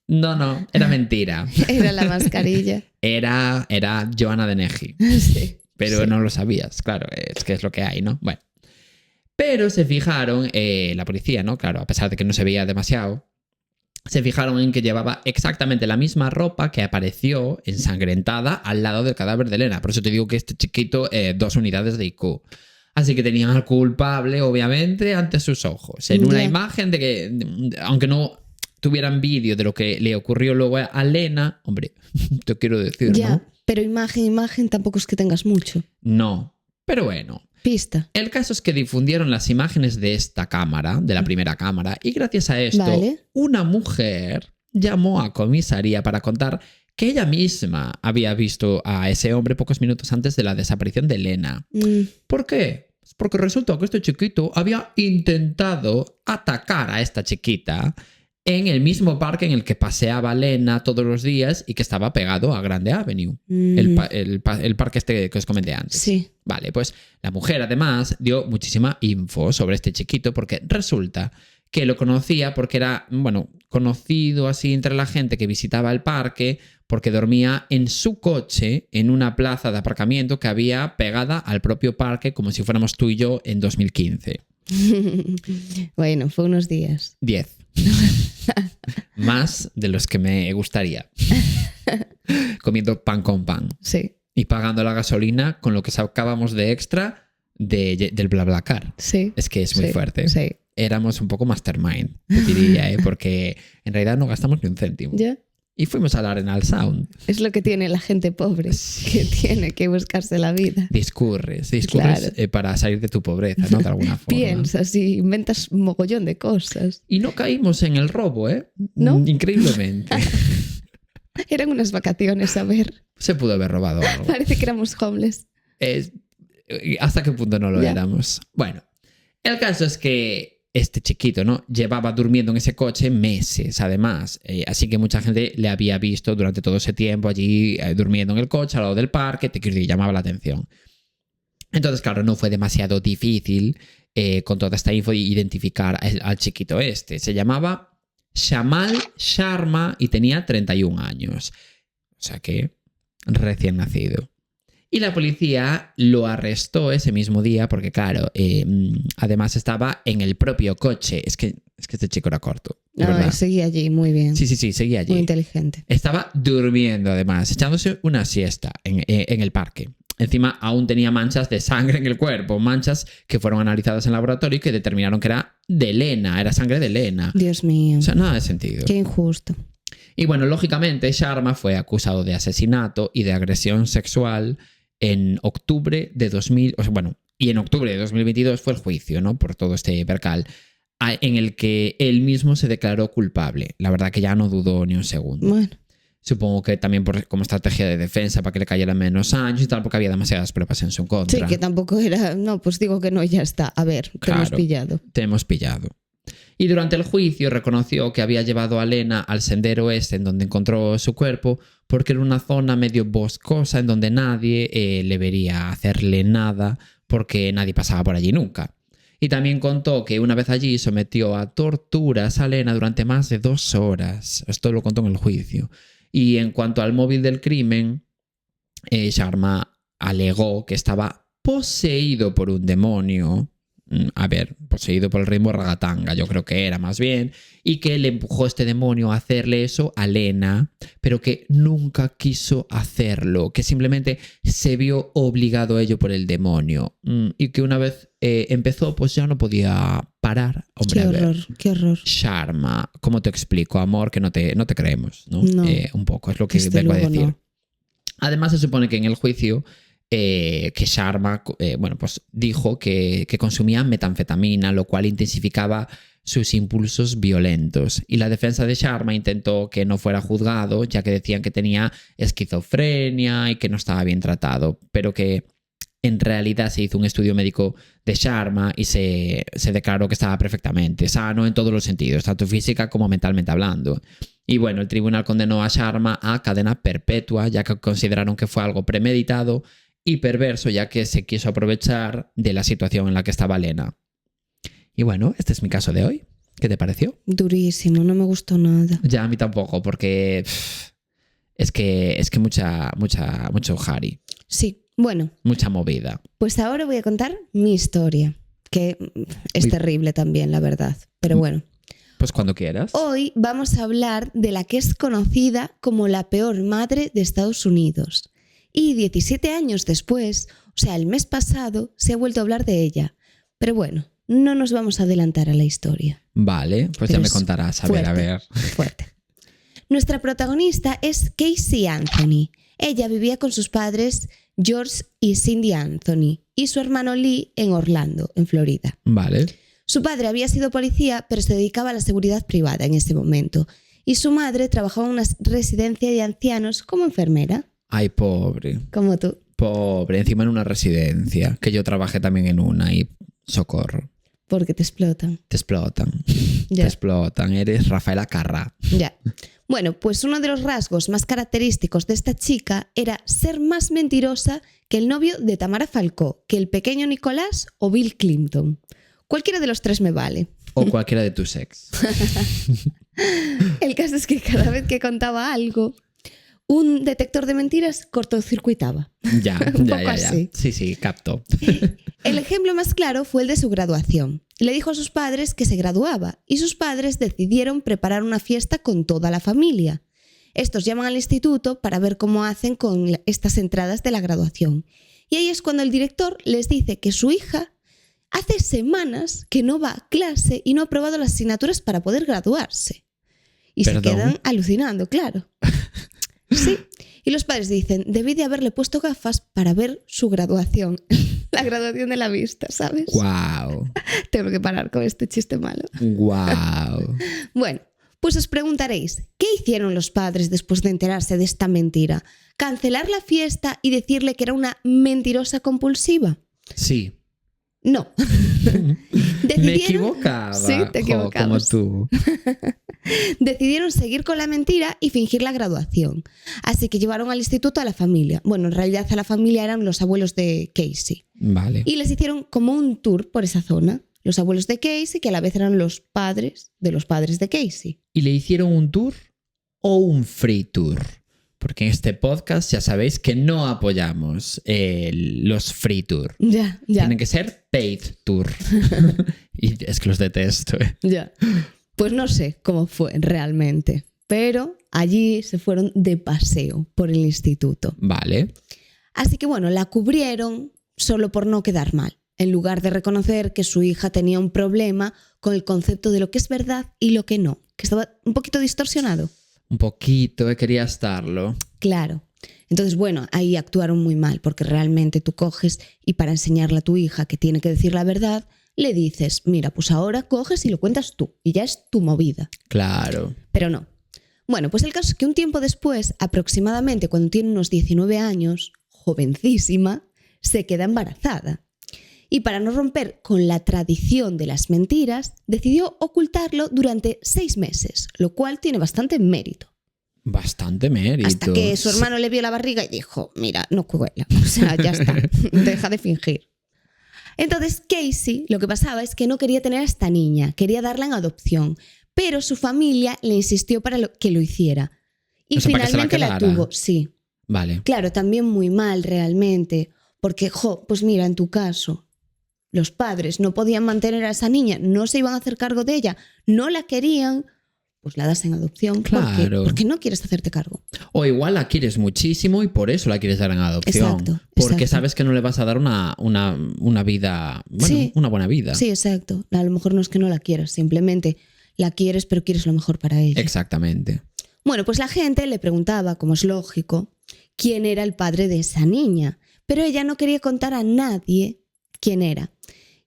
No, era mentira.
Era la mascarilla.
Era Joana de Neji.
Sí.
Pero no lo sabías, claro, es que es lo que hay, ¿no? Bueno. Pero se fijaron, la policía, ¿no? Claro, a pesar de que no se veía demasiado, se fijaron en que llevaba exactamente la misma ropa que apareció ensangrentada al lado del cadáver de Elena. Por eso te digo que este chiquito, 2 unidades de IQ. Así que tenían al culpable, obviamente, ante sus ojos. En una imagen de que, aunque no tuvieran vídeo de lo que le ocurrió luego a Elena, hombre, te quiero decir,
ya,
¿no?
Pero imagen tampoco es que tengas mucho.
No, pero bueno.
Pista.
El caso es que difundieron las imágenes de esta cámara, de la primera cámara, y gracias a esto, una mujer llamó a comisaría para contar que ella misma había visto a ese hombre pocos minutos antes de la desaparición de Elena. ¿Por qué? Porque resulta que este chiquito había intentado atacar a esta chiquita en el mismo parque en el que paseaba Lena todos los días y que estaba pegado a Grande Avenue, el parque este que os comenté antes.
Sí.
Vale, pues la mujer además dio muchísima info sobre este chiquito porque resulta que lo conocía porque era, bueno, conocido así entre la gente que visitaba el parque porque dormía en su coche en una plaza de aparcamiento que había pegada al propio parque como si fuéramos tú y yo en 2015.
Bueno, fue unos días.
10. Más de los que me gustaría. Comiendo pan con pan.
Sí.
Y pagando la gasolina con lo que sacábamos de extra del BlaBlaCar.
Sí.
Es que es muy fuerte.
Sí.
Éramos un poco mastermind, te diría, porque en realidad no gastamos ni un céntimo.
¿Ya?
Y fuimos al Arenal Sound.
Es lo que tiene la gente pobre, que tiene que buscarse la vida.
Discurres
Claro.
Para salir de tu pobreza, ¿no? De alguna forma.
Piensas y inventas un mogollón de cosas.
Y no caímos en el robo, ¿eh?
¿No?
Increíblemente.
Eran unas vacaciones, a ver.
Se pudo haber robado algo.
Parece que éramos homeless.
¿Hasta qué punto no lo
Ya.
éramos? Bueno, el caso es que este chiquito, ¿no? Llevaba durmiendo en ese coche meses, además. Así que mucha gente le había visto durante todo ese tiempo allí durmiendo en el coche, al lado del parque, llamaba la atención. Entonces, claro, no fue demasiado difícil con toda esta info identificar al chiquito este. Se llamaba Shamal Sharma y tenía 31 años. O sea que recién nacido. Y la policía lo arrestó ese mismo día porque, claro, además estaba en el propio coche. Es que este chico era corto, de verdad.
Seguía allí, muy bien.
Sí, seguía allí.
Muy inteligente.
Estaba durmiendo, además, echándose una siesta en el parque. Encima aún tenía manchas de sangre en el cuerpo, manchas que fueron analizadas en laboratorio y que determinaron que era de Lena, era sangre de Lena.
Dios mío.
O sea, nada de sentido.
Qué injusto.
Y bueno, lógicamente, Sharma fue acusado de asesinato y de agresión sexual en octubre de 2022 fue el juicio, ¿no? Por todo este percal, en el que él mismo se declaró culpable. La verdad que ya no dudó ni un segundo.
Bueno.
Supongo que también como estrategia de defensa para que le cayeran menos años y tal, porque había demasiadas pruebas en su contra.
Sí, que tampoco era... No, pues digo que no, ya está. A ver, te hemos pillado.
Te hemos pillado. Y durante el juicio reconoció que había llevado a Lena al sendero este en donde encontró su cuerpo porque era una zona medio boscosa en donde nadie le vería hacerle nada porque nadie pasaba por allí nunca. Y también contó que una vez allí sometió a torturas a Lena durante más de 2 horas. Esto lo contó en el juicio. Y en cuanto al móvil del crimen, Sharma alegó que estaba poseído por un demonio. A ver, poseído por el ritmo ragatanga, yo creo que era más bien, y que le empujó este demonio a hacerle eso a Lena, pero que nunca quiso hacerlo, que simplemente se vio obligado a ello por el demonio, y que una vez empezó, pues ya no podía parar. Hombre,
qué horror, qué horror.
Sharma, ¿cómo te explico, amor? Que no te creemos, ¿no?
No.
Un poco, es lo que vengo a decir.
No.
Además, se supone que en el juicio que Sharma pues dijo que consumía metanfetamina, lo cual intensificaba sus impulsos violentos. Y la defensa de Sharma intentó que no fuera juzgado, ya que decían que tenía esquizofrenia y que no estaba bien tratado, pero que en realidad se hizo un estudio médico de Sharma y se declaró que estaba perfectamente sano en todos los sentidos, tanto física como mentalmente hablando. Y bueno, el tribunal condenó a Sharma a cadena perpetua, ya que consideraron que fue algo premeditado y perverso, ya que se quiso aprovechar de la situación en la que estaba Lena. Y bueno, este es mi caso de hoy. ¿Qué te pareció?
Durísimo, no me gustó nada.
Ya a mí tampoco, porque es que mucho Harry.
Sí, bueno.
Mucha movida.
Pues ahora voy a contar mi historia, que es terrible también, la verdad. Pero bueno.
Pues cuando quieras.
Hoy vamos a hablar de la que es conocida como la peor madre de Estados Unidos. Y 17 años después, o sea, el mes pasado, se ha vuelto a hablar de ella. Pero bueno, no nos vamos a adelantar a la historia.
Vale, pues
pero
ya me contarás. A ver.
Fuerte. Nuestra protagonista es Casey Anthony. Ella vivía con sus padres George y Cindy Anthony y su hermano Lee en Orlando, en Florida.
Vale.
Su padre había sido policía, pero se dedicaba a la seguridad privada en ese momento. Y su madre trabajaba en una residencia de ancianos como enfermera.
Ay, pobre.
Como tú.
Pobre, encima en una residencia, que yo trabajé también en una y socorro.
Porque te explotan.
Te explotan.
Ya.
Te explotan. Eres Rafaela Carrà.
Ya. Bueno, pues uno de los rasgos más característicos de esta chica era ser más mentirosa que el novio de Tamara Falcó, que el pequeño Nicolás o Bill Clinton. Cualquiera de los tres me vale.
O cualquiera de tus ex.
El caso es que cada vez que contaba algo, un detector de mentiras cortocircuitaba.
Ya,
Un
ya,
poco
ya, ya.
así.
Sí, capto.
El ejemplo más claro fue el de su graduación. Le dijo a sus padres que se graduaba y sus padres decidieron preparar una fiesta con toda la familia. Estos llaman al instituto para ver cómo hacen con estas entradas de la graduación. Y ahí es cuando el director les dice que su hija hace semanas que no va a clase y no ha aprobado las asignaturas para poder graduarse. Y
¿Perdón?
se quedan alucinando, claro. Sí. Y los padres dicen, debí de haberle puesto gafas para ver su graduación. La graduación de la vista, ¿sabes?
Guau.
Tengo que parar con este chiste malo.
Guau.
Bueno, pues os preguntaréis, ¿qué hicieron los padres después de enterarse de esta mentira? ¿Cancelar la fiesta y decirle que era una mentirosa compulsiva?
Sí.
No.
Me equivocaba.
Sí, te
como
equivocabas.
tú.
Decidieron seguir con la mentira y fingir la graduación. Así que llevaron al instituto a la familia. Bueno, en realidad a la familia eran los abuelos de Casey.
Vale.
Y les hicieron como un tour por esa zona. Los abuelos de Casey, que a la vez eran los padres de Casey.
¿Y le hicieron un tour o un free tour? Porque en este podcast ya sabéis que no apoyamos los free tour.
Ya.
Tienen que ser paid tour. Y es que los detesto.
Ya. Pues no sé cómo fue realmente, pero allí se fueron de paseo por el instituto.
Vale.
Así que bueno, la cubrieron solo por no quedar mal, en lugar de reconocer que su hija tenía un problema con el concepto de lo que es verdad y lo que no, que estaba un poquito distorsionado.
Un poquito, quería estarlo.
Claro. Entonces, bueno, ahí actuaron muy mal, porque realmente tú coges y para enseñarle a tu hija que tiene que decir la verdad, le dices, mira, pues ahora coges y lo cuentas tú, y ya es tu movida.
Claro.
Pero no. Bueno, pues el caso es que un tiempo después, aproximadamente cuando tiene unos 19 años, jovencísima, se queda embarazada. Y para no romper con la tradición de las mentiras, decidió ocultarlo durante 6 meses, lo cual tiene bastante mérito.
Bastante mérito.
Hasta que su hermano le vio la barriga y dijo, mira, no cuela, o sea, ya está, deja de fingir. Entonces Casey, lo que pasaba es que no quería tener a esta niña, quería darla en adopción, pero su familia le insistió para que lo hiciera. Y
O sea, para que se la
finalmente la
quedara.
tuvo, sí.
Vale.
Claro, también muy mal realmente, porque, pues mira, en tu caso, los padres no podían mantener a esa niña, no se iban a hacer cargo de ella, no la querían, pues la das en adopción.
Claro.
Porque no quieres hacerte cargo.
O igual la quieres muchísimo y por eso la quieres dar en adopción.
Exacto,
Porque
exacto.
sabes que no le vas a dar una vida, bueno,
Sí.
una buena vida.
Sí, exacto. A lo mejor no es que no la quieras, simplemente la quieres, pero quieres lo mejor para ella.
Exactamente.
Bueno, pues la gente le preguntaba, como es lógico, quién era el padre de esa niña, pero ella no quería contar a nadie quién era.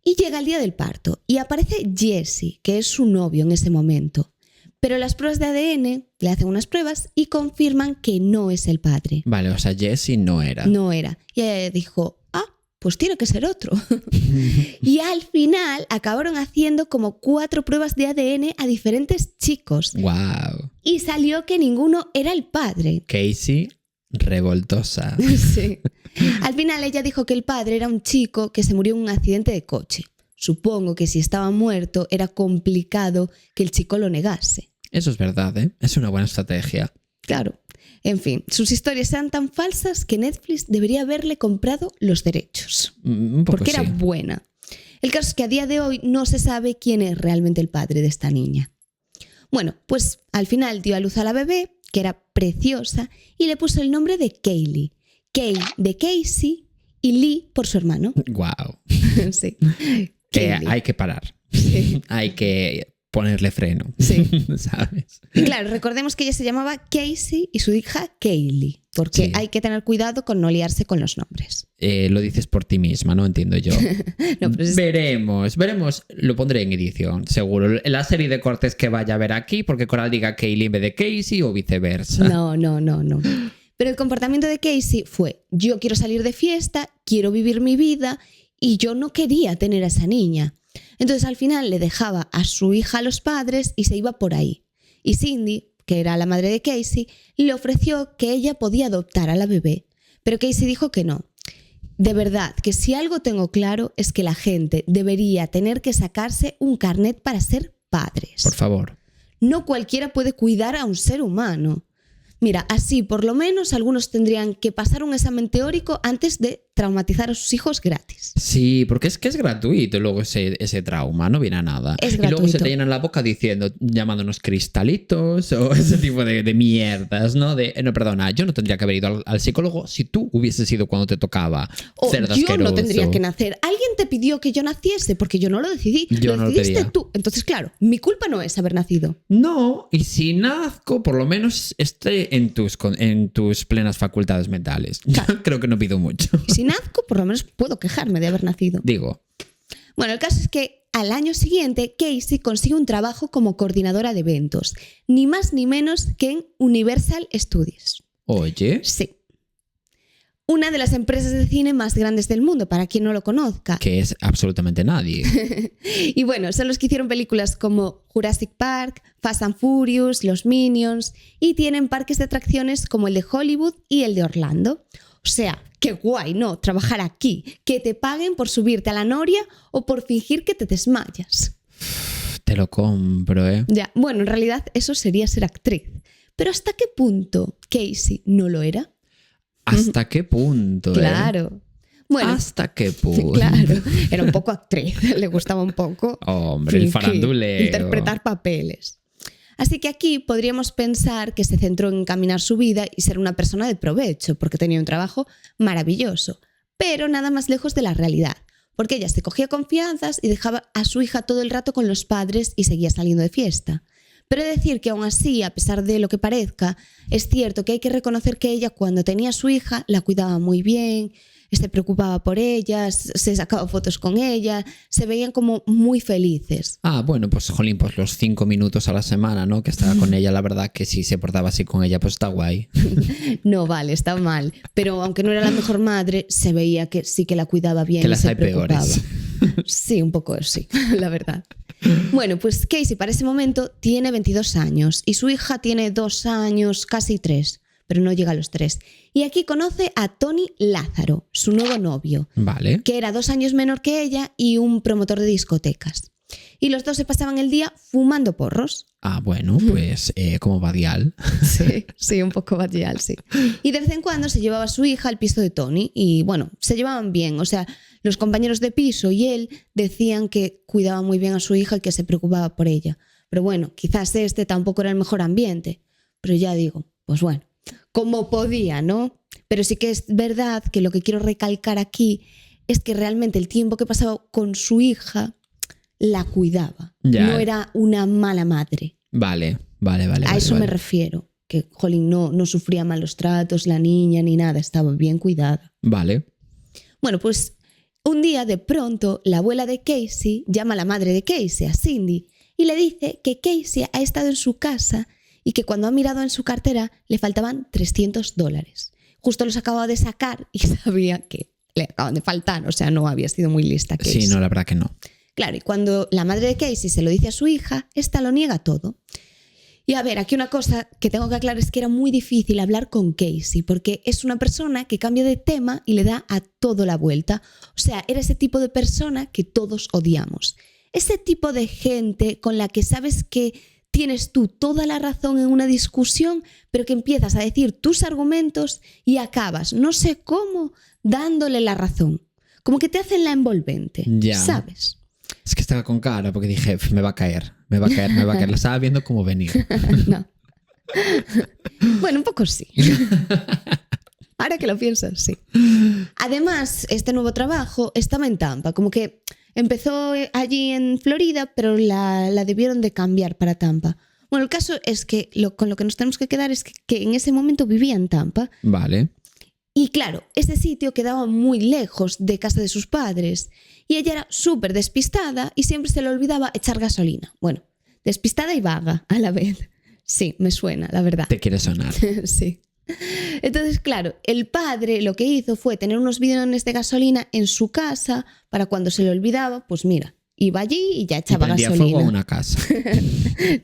Y llega el día del parto y aparece Jesse, que es su novio en ese momento. Pero las pruebas de ADN le hacen unas pruebas y confirman que no es el padre.
Vale, o sea, Jessie no era.
No era. Y ella dijo, pues tiene que ser otro. Y al final acabaron haciendo como 4 pruebas de ADN a diferentes chicos.
Wow.
Y salió que ninguno era el padre.
Casey, revoltosa.
Sí. Al final ella dijo que el padre era un chico que se murió en un accidente de coche. Supongo que si estaba muerto era complicado que el chico lo negase.
Eso es verdad, ¿eh? Es una buena estrategia.
Claro. En fin, sus historias eran tan falsas que Netflix debería haberle comprado los derechos.
Un poco
Porque era
sí.
buena. El caso es que a día de hoy no se sabe quién es realmente el padre de esta niña. Bueno, pues al final dio a luz a la bebé, que era preciosa, y le puso el nombre de Kaylee. Kay de Casey y Lee por su hermano.
Wow.
Sí.
Que
Kaylee.
hay que parar.
Sí.
Hay que ponerle freno.
Sí.
¿Sabes?
Y claro, recordemos que ella se llamaba Casey y su hija Kaylee, porque
Sí.
hay que tener cuidado con no liarse con los nombres.
Lo dices por ti misma, ¿no? Entiendo yo.
No, pero es-
Veremos. Lo pondré en edición, seguro. La serie de cortes que vaya a ver aquí, porque Coral diga Kaylee en vez de Casey o viceversa.
No. Pero el comportamiento de Casey fue, yo quiero salir de fiesta, quiero vivir mi vida y yo no quería tener a esa niña. Entonces al final le dejaba a su hija a los padres y se iba por ahí. Y Cindy, que era la madre de Casey, le ofreció que ella podía adoptar a la bebé, pero Casey dijo que no. De verdad, que si algo tengo claro es que la gente debería tener que sacarse un carnet para ser padres.
Por favor.
No cualquiera puede cuidar a un ser humano. Mira, así por lo menos algunos tendrían que pasar un examen teórico antes de traumatizar a sus hijos gratis.
Sí, porque es que es gratuito luego ese trauma, no viene a nada.
Es
y luego
gratuito.
se te llenan la boca llamándonos cristalitos o ese tipo de mierdas, ¿no? No, perdona, yo no tendría que haber ido al psicólogo si tú hubieses ido cuando te tocaba.
O
Cerdo
yo
asqueroso.
no tendría que nacer. Alguien te pidió que yo naciese porque yo no lo decidí.
Yo
lo
no lo
decidiste
pedía.
tú. Entonces, claro, mi culpa no es haber nacido.
No, y si nazco, por lo menos esté en tus plenas facultades mentales.
Claro.
Yo creo que no pido mucho.
Y si nazco, por lo menos puedo quejarme de haber nacido.
Digo,
Bueno, el caso es que al año siguiente Casey consigue un trabajo como coordinadora de eventos, ni más ni menos que en Universal Studios.
oye,
Sí. Una de las empresas de cine más grandes del mundo, para quien no lo conozca.
que es absolutamente nadie.
Y bueno, son los que hicieron películas como Jurassic Park, Fast and Furious, Los Minions, y tienen parques de atracciones como el de Hollywood y el de Orlando. O sea, qué guay, ¿no? Trabajar aquí, que te paguen por subirte a la noria o por fingir que te desmayas.
Te lo compro, ¿eh?
Ya, bueno, en realidad eso sería ser actriz. Pero ¿hasta qué punto Casey no lo era?
¿Hasta qué punto?
Claro. Bueno,
¿Hasta qué punto?
claro, era un poco actriz, le gustaba un poco
Hombre, el
fingir,
faranduleo.
interpretar papeles. Así que aquí podríamos pensar que se centró en encaminar su vida y ser una persona de provecho, porque tenía un trabajo maravilloso, pero nada más lejos de la realidad, porque ella se cogía confianzas y dejaba a su hija todo el rato con los padres y seguía saliendo de fiesta. Pero he de decir que aún así, a pesar de lo que parezca, es cierto que hay que reconocer que ella cuando tenía a su hija la cuidaba muy bien, se preocupaba por ella, se sacaba fotos con ella, se veían como muy felices.
Ah, bueno, pues jolín, pues los 5 minutos a la semana, ¿no? Que estaba con ella, la verdad que si se portaba así con ella, pues está guay.
No, vale, está mal. Pero aunque no era la mejor madre, se veía que sí que la cuidaba bien
Que
y
las
se
hay
preocupaba.
peores.
Sí, un poco sí, la verdad. Bueno, pues Casey para ese momento tiene 22 años y su hija tiene 2 años, casi 3, pero no llega a los 3. Y aquí conoce a Tony Lázaro, su nuevo novio,
Vale.
que era 2 años menor que ella y un promotor de discotecas. Y los dos se pasaban el día fumando porros.
Ah, bueno, pues como Badial.
Sí, un poco batial, sí. Y de vez en cuando se llevaba a su hija al piso de Tony y bueno, se llevaban bien. O sea, los compañeros de piso y él decían que cuidaba muy bien a su hija y que se preocupaba por ella. Pero bueno, quizás este tampoco era el mejor ambiente. Pero ya digo, pues bueno, como podía, ¿no? Pero sí que es verdad que lo que quiero recalcar aquí es que realmente el tiempo que pasaba con su hija la cuidaba.
Ya.
No era una mala madre.
Vale.
A eso me refiero, que jolín, no sufría malos tratos la niña ni nada, estaba bien cuidada.
Vale.
Bueno, pues un día de pronto la abuela de Casey llama a la madre de Casey, a Cindy, y le dice que Casey ha estado en su casa y que cuando ha mirado en su cartera le faltaban $300. Justo los acababa de sacar y sabía que le acaban de faltar, o sea, no había sido muy lista Casey.
Sí, no, la verdad que no.
Claro, y cuando la madre de Casey se lo dice a su hija, esta lo niega todo. Y a ver, aquí una cosa que tengo que aclarar es que era muy difícil hablar con Casey, porque es una persona que cambia de tema y le da a todo la vuelta. O sea, era ese tipo de persona que todos odiamos. Ese tipo de gente con la que sabes que tienes tú toda la razón en una discusión, pero que empiezas a decir tus argumentos y acabas, no sé cómo, dándole la razón. Como que te hacen la envolvente,
Ya.
¿sabes?
Es que estaba con cara porque dije, me va a caer. Lo estaba viendo como venir.
No. Bueno, un poco sí. Ahora que lo piensas, sí. Además, este nuevo trabajo estaba en Tampa, como que empezó allí en Florida, pero la debieron de cambiar para Tampa. Bueno, el caso es que con lo que nos tenemos que quedar es que en ese momento vivía en Tampa.
Vale.
Y claro, ese sitio quedaba muy lejos de casa de sus padres y ella era súper despistada y siempre se le olvidaba echar gasolina. Bueno, despistada y vaga a la vez. Sí, me suena, la verdad.
Te quiere sonar.
Sí. Entonces, claro, el padre lo que hizo fue tener unos bidones de gasolina en su casa para cuando se le olvidaba, pues mira, Iba allí y ya
Y
echaba
prendía
gasolina.
fuego a una casa.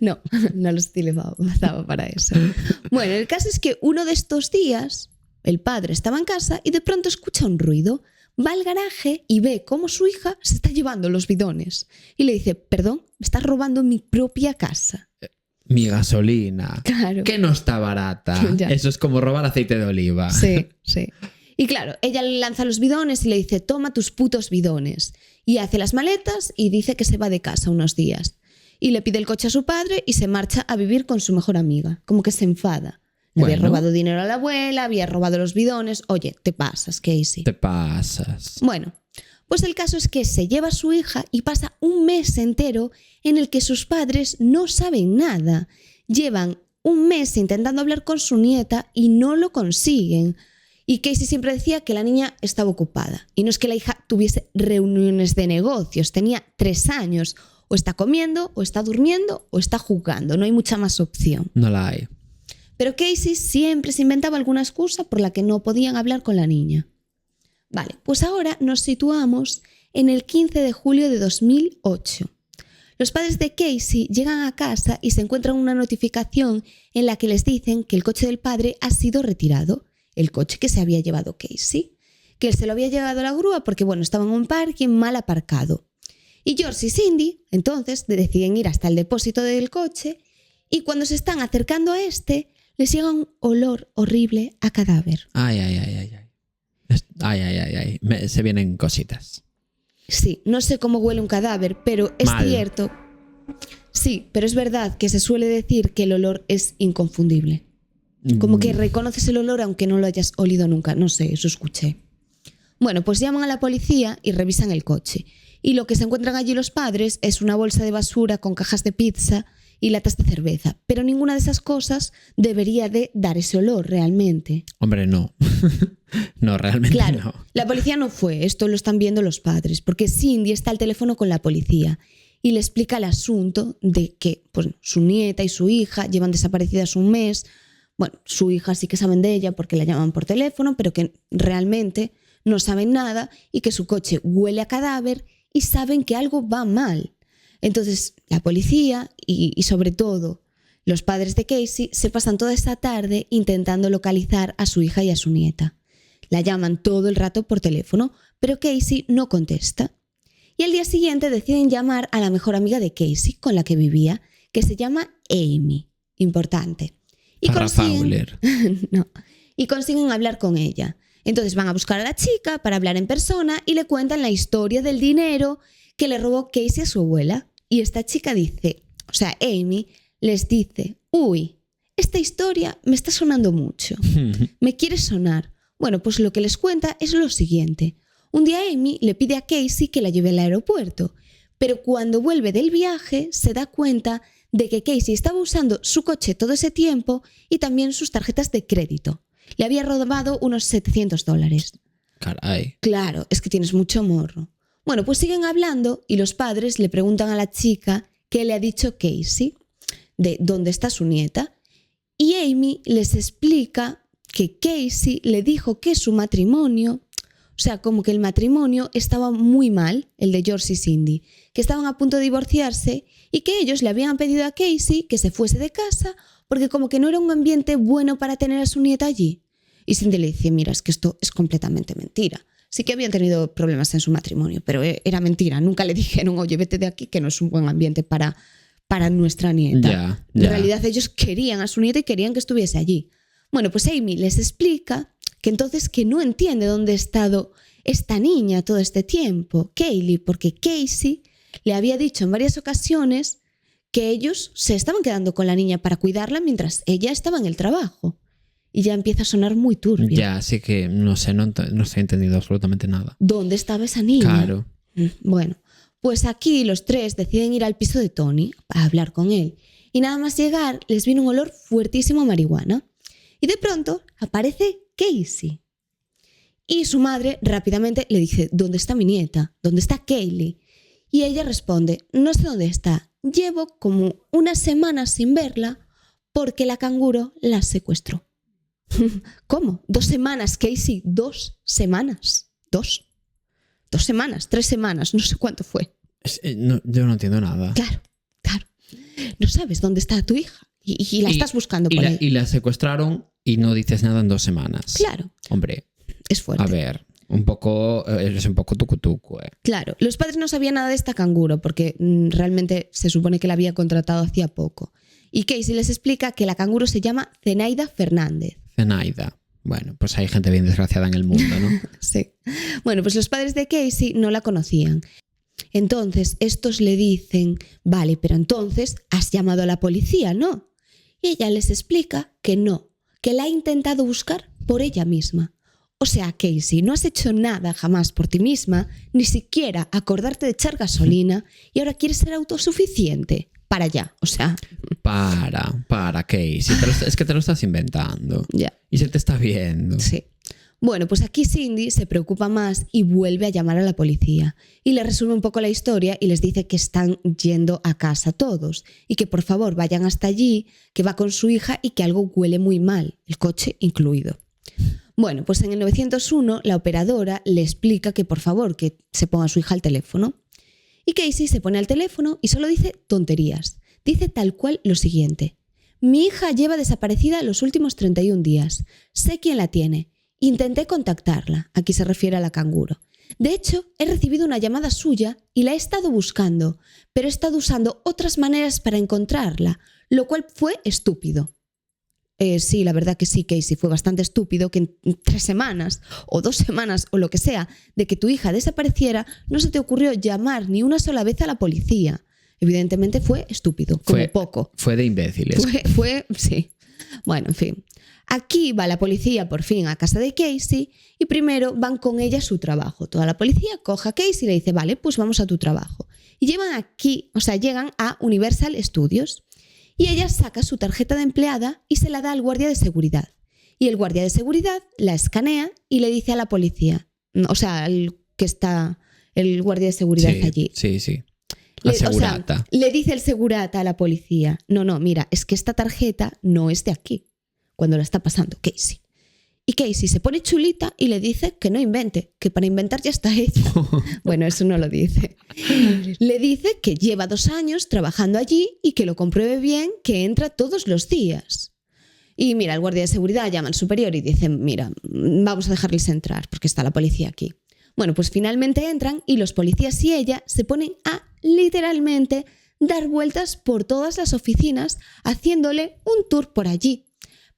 No, no los utilizaba para eso. Bueno, el caso es que uno de estos días, el padre estaba en casa y de pronto escucha un ruido. Va al garaje y ve cómo su hija se está llevando los bidones. Y le dice, perdón, me estás robando mi propia casa.
Mi gasolina.
Claro.
Que no está barata.
Ya.
Eso es como robar aceite de oliva.
Sí, sí. Y claro, ella le lanza los bidones y le dice, toma tus putos bidones. Y hace las maletas y dice que se va de casa unos días. Y le pide el coche a su padre y se marcha a vivir con su mejor amiga. Como que se enfada. Le había
Bueno.
robado dinero a la abuela, había robado los bidones. Oye, te pasas, Casey.
Te pasas.
Bueno, pues el caso es que se lleva a su hija y pasa un mes entero en el que sus padres no saben nada. Llevan un mes intentando hablar con su nieta y no lo consiguen. Y Casey siempre decía que la niña estaba ocupada. Y no es que la hija tuviese reuniones de negocios, tenía 3 años. O está comiendo, o está durmiendo, o está jugando. No hay mucha más opción.
No la hay.
Pero Casey siempre se inventaba alguna excusa por la que no podían hablar con la niña. Vale, pues ahora nos situamos en el 15 de julio de 2008. Los padres de Casey llegan a casa y se encuentran una notificación en la que les dicen que el coche del padre ha sido retirado, el coche que se había llevado Casey, que él se lo había llevado a la grúa porque, bueno, estaba en un parking mal aparcado. Y George y Cindy, entonces, deciden ir hasta el depósito del coche y cuando se están acercando a este, les llega un olor horrible a cadáver.
Ay. Se vienen cositas.
Sí, no sé cómo huele un cadáver, pero es
Mal.
cierto. Sí, pero es verdad que se suele decir que el olor es inconfundible. Como que reconoces el olor aunque no lo hayas olido nunca. No sé, eso escuché. Bueno, pues llaman a la policía y revisan el coche. Y lo que se encuentran allí los padres es una bolsa de basura con cajas de pizza y latas de cerveza. Pero ninguna de esas cosas debería de dar ese olor realmente.
Hombre, no. No, realmente
Claro,
no.
la policía no fue, esto lo están viendo los padres, porque Cindy está al teléfono con la policía y le explica el asunto de que pues, su nieta y su hija llevan desaparecidas un mes. Bueno, su hija sí que saben de ella porque la llaman por teléfono, pero que realmente no saben nada y que su coche huele a cadáver y saben que algo va mal. Entonces, la policía y sobre todo los padres de Casey se pasan toda esta tarde intentando localizar a su hija y a su nieta. La llaman todo el rato por teléfono, pero Casey no contesta. Y al día siguiente deciden llamar a la mejor amiga de Casey con la que vivía, que se llama Amy. Importante. Y
Farrah Fowler.
No. Y consiguen hablar con ella. Entonces van a buscar a la chica para hablar en persona y le cuentan la historia del dinero que le robó Casey a su abuela. Y esta chica dice, o sea, Amy les dice, uy, esta historia me está sonando mucho. ¿Me quiere sonar? Bueno, pues lo que les cuenta es lo siguiente. Un día Amy le pide a Casey que la lleve al aeropuerto, pero cuando vuelve del viaje se da cuenta de que Casey estaba usando su coche todo ese tiempo y también sus tarjetas de crédito. Le había robado unos $700.
Caray.
Claro, es que tienes mucho morro. Bueno, pues siguen hablando y los padres le preguntan a la chica qué le ha dicho Casey, de dónde está su nieta, y Amy les explica que Casey le dijo que su matrimonio, o sea, como que el matrimonio estaba muy mal, el de George y Cindy, que estaban a punto de divorciarse y que ellos le habían pedido a Casey que se fuese de casa porque como que no era un ambiente bueno para tener a su nieta allí. Y Cindy le dice, mira, es que esto es completamente mentira. Sí que habían tenido problemas en su matrimonio, pero era mentira. Nunca le dijeron, oye, vete de aquí, que no es un buen ambiente para nuestra nieta.
Ya.
En realidad ellos querían a su nieta y querían que estuviese allí. Bueno, pues Amy les explica que entonces que no entiende dónde ha estado esta niña todo este tiempo, Kaylee, porque Casey le había dicho en varias ocasiones que ellos se estaban quedando con la niña para cuidarla mientras ella estaba en el trabajo. Y ya empieza a sonar muy turbio.
Ya, así que no sé, no estoy entendiendo absolutamente nada.
¿Dónde estaba esa niña?
Claro.
Bueno, pues aquí los tres deciden ir al piso de Tony a hablar con él. Y nada más llegar les viene un olor fuertísimo a marihuana. Y de pronto aparece Casey. Y su madre rápidamente le dice, ¿dónde está mi nieta? ¿Dónde está Kaylee? Y ella responde, no sé dónde está. Llevo como unas semanas sin verla porque la canguro la secuestró. ¿Cómo? 2 semanas, Casey. 2 semanas. 2 semanas, 3 semanas, no sé cuánto fue.
Yo no entiendo nada.
Claro. No sabes dónde está tu hija y la estás buscando por ahí.
Y la secuestraron y no dices nada en 2 semanas.
Claro.
Hombre,
es fuerte.
A ver, eres un poco tucutuco,
Claro, los padres no sabían nada de esta canguro porque realmente se supone que la había contratado hacía poco. Y Casey les explica que la canguro se llama Zenaida Fernández.
Zenaida. Bueno, pues hay gente bien desgraciada en el mundo, ¿no?
Sí. Bueno, pues los padres de Casey no la conocían. Entonces, estos le dicen, vale, pero entonces has llamado a la policía, ¿no? Y ella les explica que no, que la ha intentado buscar por ella misma. O sea, Casey, no has hecho nada jamás por ti misma, ni siquiera acordarte de echar gasolina, y ahora quieres ser autosuficiente. Para allá, o sea...
Para, Casey. Es que te lo estás inventando.
Ya.
Y se te está viendo.
Sí. Bueno, pues aquí Cindy se preocupa más y vuelve a llamar a la policía. Y le resume un poco la historia y les dice que están yendo a casa todos. Y que por favor vayan hasta allí, que va con su hija y que algo huele muy mal, el coche incluido. Bueno, pues en el 901 la operadora le explica que por favor que se ponga a su hija al teléfono. Y Casey se pone al teléfono y solo dice tonterías. Dice tal cual lo siguiente. Mi hija lleva desaparecida los últimos 31 días. Sé quién la tiene. Intenté contactarla. Aquí se refiere a la canguro. De hecho, he recibido una llamada suya y la he estado buscando, pero he estado usando otras maneras para encontrarla, lo cual fue estúpido. Sí, la verdad que sí, Casey, fue bastante estúpido que en 3 semanas o 2 semanas o lo que sea de que tu hija desapareciera no se te ocurrió llamar ni una sola vez a la policía. Evidentemente fue estúpido, como poco.
Fue de imbéciles.
Sí. Bueno, en fin. Aquí va la policía por fin a casa de Casey y primero van con ella a su trabajo. Toda la policía coge a Casey y le dice, vale, pues vamos a tu trabajo. Y llegan a Universal Studios. Y ella saca su tarjeta de empleada y se la da al guardia de seguridad. Y el guardia de seguridad la escanea y le dice a la policía, o sea, el guardia de seguridad allí.
Sí. La segurata.
Le dice el segurata a la policía, no, mira, es que esta tarjeta no es de aquí, cuando la está pasando Casey. Y Casey se pone chulita y le dice que no invente, que para inventar ya está hecha. Bueno, eso no lo dice. Le dice que lleva 2 años trabajando allí y que lo compruebe bien, que entra todos los días. Y mira, el guardia de seguridad llama al superior y dice, mira, vamos a dejarles entrar porque está la policía aquí. Bueno, pues finalmente entran y los policías y ella se ponen a literalmente dar vueltas por todas las oficinas haciéndole un tour por allí.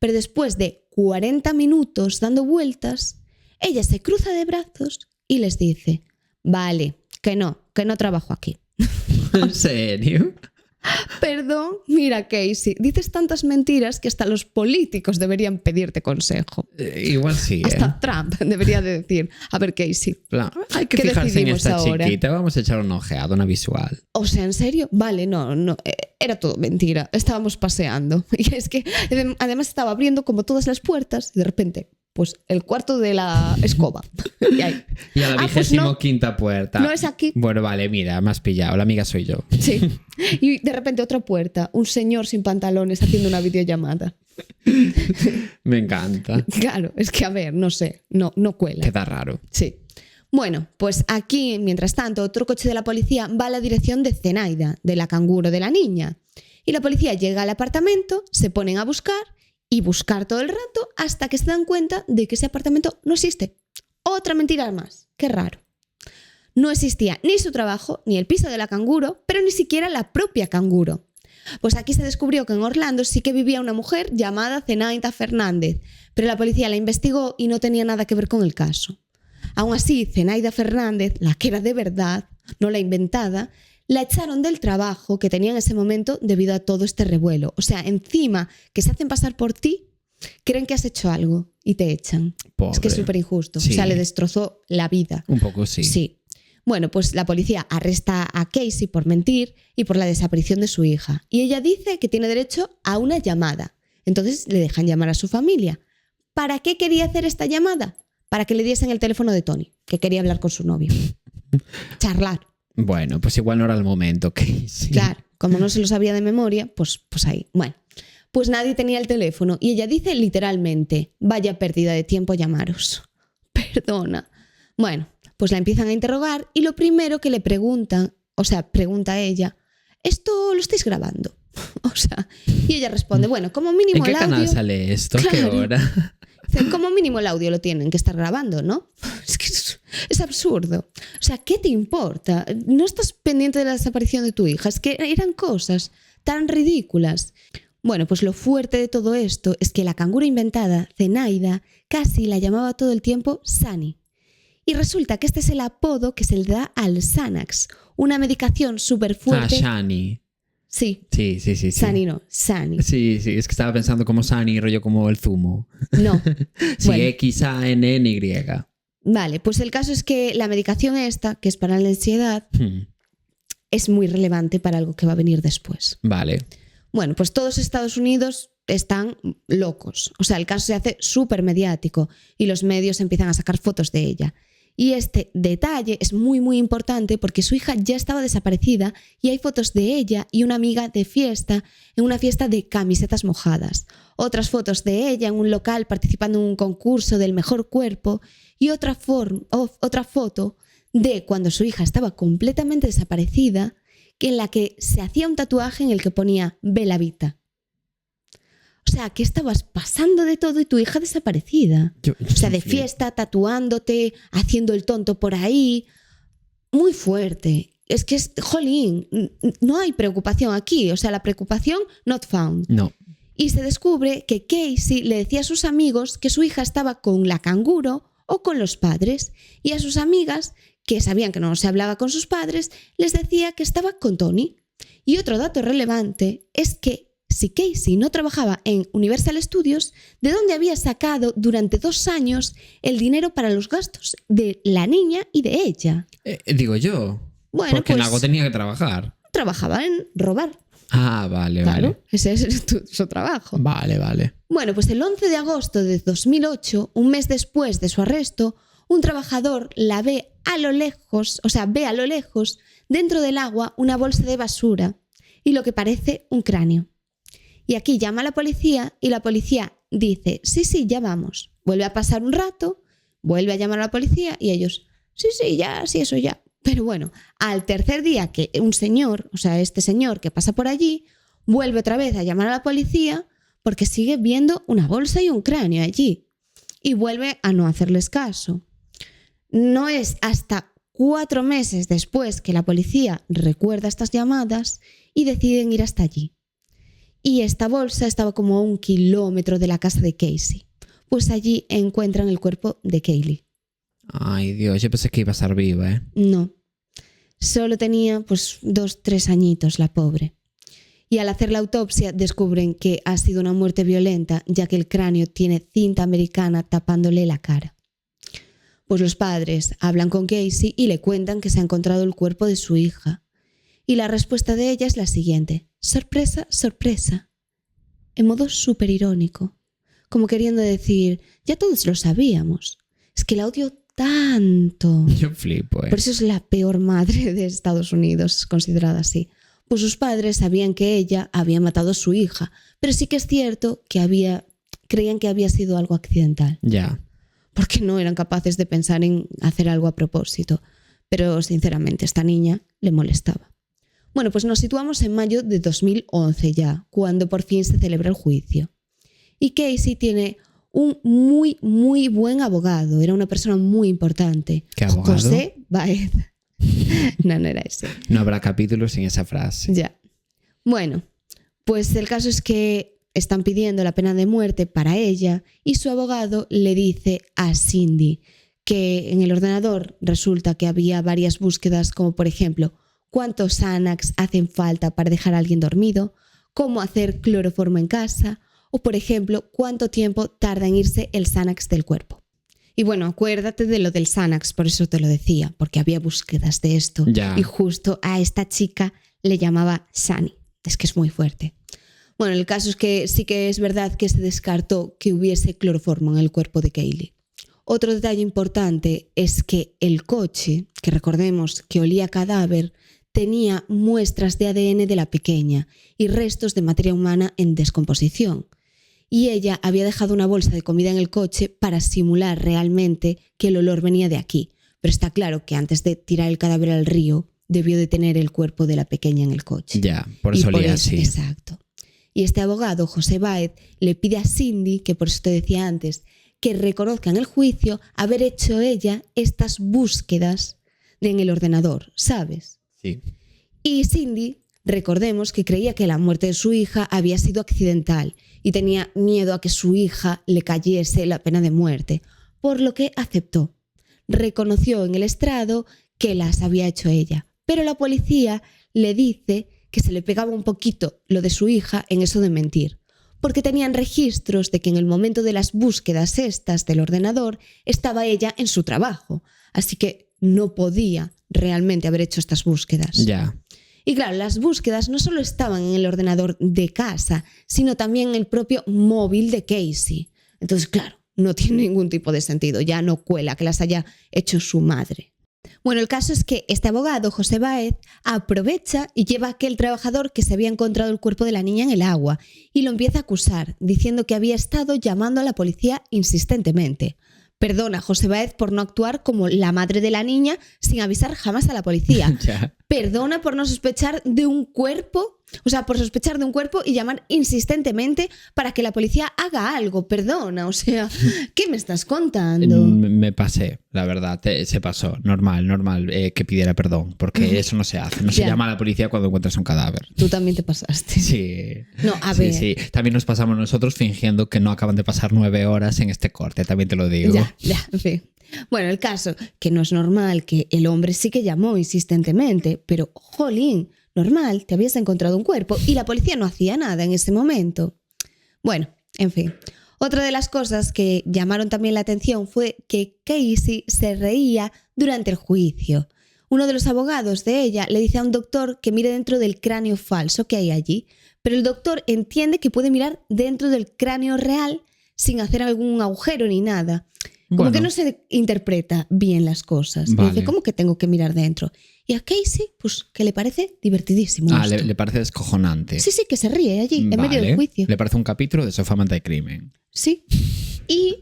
Pero después de 40 minutos dando vueltas, ella se cruza de brazos y les dice, vale, que no trabajo aquí.
¿En serio?
Perdón, mira Casey, dices tantas mentiras que hasta los políticos deberían pedirte consejo.
Igual sí,
Hasta Trump debería de decir, a ver Casey,
hay que fijarse en esta ahora? Chiquita, vamos a echar una ojeada, una visual.
O sea, ¿en serio? Vale, no, era todo mentira, estábamos paseando. Y es que además estaba abriendo como todas las puertas y de repente, pues el cuarto de la escoba. Y
a la 25ª puerta.
No es aquí.
Bueno, vale, mira, me has pillado, la amiga soy yo.
Sí. Y de repente otra puerta, un señor sin pantalones haciendo una videollamada.
Me encanta.
Claro, es que a ver, no sé, no cuela.
Queda raro.
Sí. Bueno, pues aquí, mientras tanto, otro coche de la policía va a la dirección de Zenaida, de la canguro de la niña. Y la policía llega al apartamento, se ponen a buscar todo el rato hasta que se dan cuenta de que ese apartamento no existe. Otra mentira más. Qué raro. No existía ni su trabajo, ni el piso de la canguro, pero ni siquiera la propia canguro. Pues aquí se descubrió que en Orlando sí que vivía una mujer llamada Zenaida Fernández, pero la policía la investigó y no tenía nada que ver con el caso. Aún así, Zenaida Fernández, la que era de verdad, no la inventada, la echaron del trabajo que tenía en ese momento debido a todo este revuelo. O sea, encima que se hacen pasar por ti, creen que has hecho algo y te echan.
Pobre.
Es que es súper injusto. Sí. O sea, le destrozó la vida.
Un poco sí.
Sí. Bueno, pues la policía arresta a Casey por mentir y por la desaparición de su hija. Y ella dice que tiene derecho a una llamada. Entonces le dejan llamar a su familia. ¿Para qué quería hacer esta llamada? Para que le diesen el teléfono de Tony, que quería hablar con su novio. Charlar.
Bueno, pues igual no era el momento, Casey.
Claro, como no se lo sabía de memoria, pues ahí. Bueno, pues nadie tenía el teléfono y ella dice literalmente, vaya pérdida de tiempo llamaros. Perdona. Bueno, pues la empiezan a interrogar y lo primero que le preguntan o sea, pregunta a ella, ¿esto lo estáis grabando? O sea, y ella responde, bueno, como mínimo
¿En qué
el audio...
canal sale esto? ¿Qué
Claro.
hora?
Dice, como mínimo el audio lo tienen que estar grabando, ¿no? Es que es absurdo. O sea, ¿qué te importa? No estás pendiente de la desaparición de tu hija. Es que eran cosas tan ridículas. Bueno, pues lo fuerte de todo esto es que la cangura inventada, Zenaida, casi la llamaba todo el tiempo Sunny. Y resulta que este es el apodo que se le da al Xanax, una medicación súper fuerte.
Shani.
Sí.
Sí.
Sunny no, Sunny.
Sí, es que estaba pensando como Sunny, rollo como el zumo.
No.
Sí,
Bueno.
X-A-N-N-Y.
Vale, pues el caso es que la medicación esta, que es para la ansiedad, es muy relevante para algo que va a venir después.
Vale.
Bueno, pues todos Estados Unidos están locos. O sea, el caso se hace súper mediático y los medios empiezan a sacar fotos de ella. Y este detalle es muy, muy importante porque su hija ya estaba desaparecida y hay fotos de ella y una amiga de fiesta, en una fiesta de camisetas mojadas. Otras fotos de ella en un local participando en un concurso del mejor cuerpo y otra foto de cuando su hija estaba completamente desaparecida, en la que se hacía un tatuaje en el que ponía Bella Vita. O sea, que estabas pasando de todo y tu hija desaparecida. O sea, de fiesta, tatuándote, haciendo el tonto por ahí. Muy fuerte. Es que jolín, no hay preocupación aquí. O sea, la preocupación not found.
No.
Y se descubre que Casey le decía a sus amigos que su hija estaba con la canguro o con los padres. Y a sus amigas, que sabían que no se hablaba con sus padres, les decía que estaba con Tony. Y otro dato relevante es que si Casey no trabajaba en Universal Studios, ¿de dónde había sacado durante 2 años el dinero para los gastos de la niña y de ella?
Digo yo.
Bueno,
porque
pues,
en algo tenía que trabajar.
Trabajaba en robar.
Ah, vale,
Claro,
vale.
ese es su trabajo.
Vale.
Bueno, pues el 11 de agosto de 2008, un mes después de su arresto, un trabajador la ve a lo lejos, dentro del agua, una bolsa de basura y lo que parece un cráneo. Y aquí llama a la policía y la policía dice, sí, ya vamos. Vuelve a pasar un rato, vuelve a llamar a la policía y ellos, sí, eso ya. Pero bueno, al tercer día que un señor, o sea, este señor que pasa por allí, vuelve otra vez a llamar a la policía porque sigue viendo una bolsa y un cráneo allí. Y vuelve a no hacerles caso. No es hasta 4 meses después que la policía recuerda estas llamadas y deciden ir hasta allí. Y esta bolsa estaba como a 1 kilómetro de la casa de Casey. Pues allí encuentran el cuerpo de Kaylee.
Ay, Dios, yo pensé que iba a estar viva, ¿eh?
No. Solo tenía pues 2-3 añitos la pobre. Y al hacer la autopsia descubren que ha sido una muerte violenta, ya que el cráneo tiene cinta americana tapándole la cara. Pues los padres hablan con Casey y le cuentan que se ha encontrado el cuerpo de su hija. Y la respuesta de ella es la siguiente. Sorpresa, sorpresa. En modo súper irónico. Como queriendo decir, ya todos lo sabíamos. Es que la odio tanto.
Yo flipo, ¿eh?
Por eso es la peor madre de Estados Unidos, considerada así. Pues sus padres sabían que ella había matado a su hija, pero sí que es cierto que creían que había sido algo accidental.
Ya.
Porque no eran capaces de pensar en hacer algo a propósito. Pero sinceramente esta niña le molestaba. Bueno, pues nos situamos en mayo de 2011 ya, cuando por fin se celebra el juicio. Y Casey tiene un muy, muy buen abogado. Era una persona muy importante.
¿Qué abogado?
José Baez. No era ese.
No habrá capítulos sin esa frase.
Ya. Bueno, pues el caso es que están pidiendo la pena de muerte para ella y su abogado le dice a Cindy que en el ordenador resulta que había varias búsquedas como por ejemplo cuántos Xanax hacen falta para dejar a alguien dormido, cómo hacer cloroformo en casa o por ejemplo cuánto tiempo tarda en irse el Xanax del cuerpo. Y bueno, acuérdate de lo del Xanax, por eso te lo decía, porque había búsquedas de esto.
Ya.
Y justo a esta chica le llamaba Sunny. Es que es muy fuerte. Bueno, el caso es que sí que es verdad que se descartó que hubiese cloroformo en el cuerpo de Kaylee. Otro detalle importante es que el coche, que recordemos que olía a cadáver, tenía muestras de ADN de la pequeña y restos de materia humana en descomposición. Y ella había dejado una bolsa de comida en el coche para simular realmente que el olor venía de aquí. Pero está claro que antes de tirar el cadáver al río, debió de tener el cuerpo de la pequeña en el coche.
Ya, por eso olía así.
Exacto. Y este abogado, José Báez, le pide a Cindy, que por eso te decía antes, que reconozca en el juicio haber hecho ella estas búsquedas en el ordenador, ¿sabes?
Sí.
Y Cindy, recordemos que creía que la muerte de su hija había sido accidental y tenía miedo a que su hija le cayese la pena de muerte, por lo que aceptó. Reconoció en el estrado que las había hecho ella, pero la policía le dice que se le pegaba un poquito lo de su hija en eso de mentir, porque tenían registros de que en el momento de las búsquedas estas del ordenador estaba ella en su trabajo, así que no podía realmente haber hecho estas búsquedas.
Ya.
Y claro, las búsquedas no solo estaban en el ordenador de casa, sino también en el propio móvil de Casey. Entonces, claro, no tiene ningún tipo de sentido, ya no cuela que las haya hecho su madre. Bueno, el caso es que este abogado, José Báez, aprovecha y lleva a aquel trabajador que se había encontrado el cuerpo de la niña en el agua y lo empieza a acusar, diciendo que había estado llamando a la policía insistentemente. Perdona, José Báez, por no actuar como la madre de la niña sin avisar jamás a la policía.
Ya.
Perdona por no sospechar de un cuerpo, por sospechar de un cuerpo y llamar insistentemente para que la policía haga algo. Perdona, ¿qué me estás contando?
Me pasé, la verdad, se pasó. Normal que pidiera perdón, porque eso no se hace. No se llama a la policía cuando encuentras un cadáver.
Tú también te pasaste.
Sí.
No, a ver.
Sí. También nos pasamos nosotros fingiendo que no acaban de pasar 9 horas en este corte, también te lo digo.
Ya, en fin. Bueno, el caso, que no es normal, que el hombre sí que llamó insistentemente, pero, jolín, normal, te habías encontrado un cuerpo y la policía no hacía nada en ese momento. Bueno, en fin. Otra de las cosas que llamaron también la atención fue que Casey se reía durante el juicio. Uno de los abogados de ella le dice a un doctor que mire dentro del cráneo falso que hay allí, pero el doctor entiende que puede mirar dentro del cráneo real sin hacer algún agujero ni nada. Como que no se interpreta bien las cosas.
Vale.
Y dice, ¿cómo que tengo que mirar dentro? Y a Casey, pues que le parece divertidísimo.
Le parece descojonante.
Sí, que se ríe allí, en medio del juicio.
Le parece un capítulo de Sofá, Manta y Crimen.
Sí. Y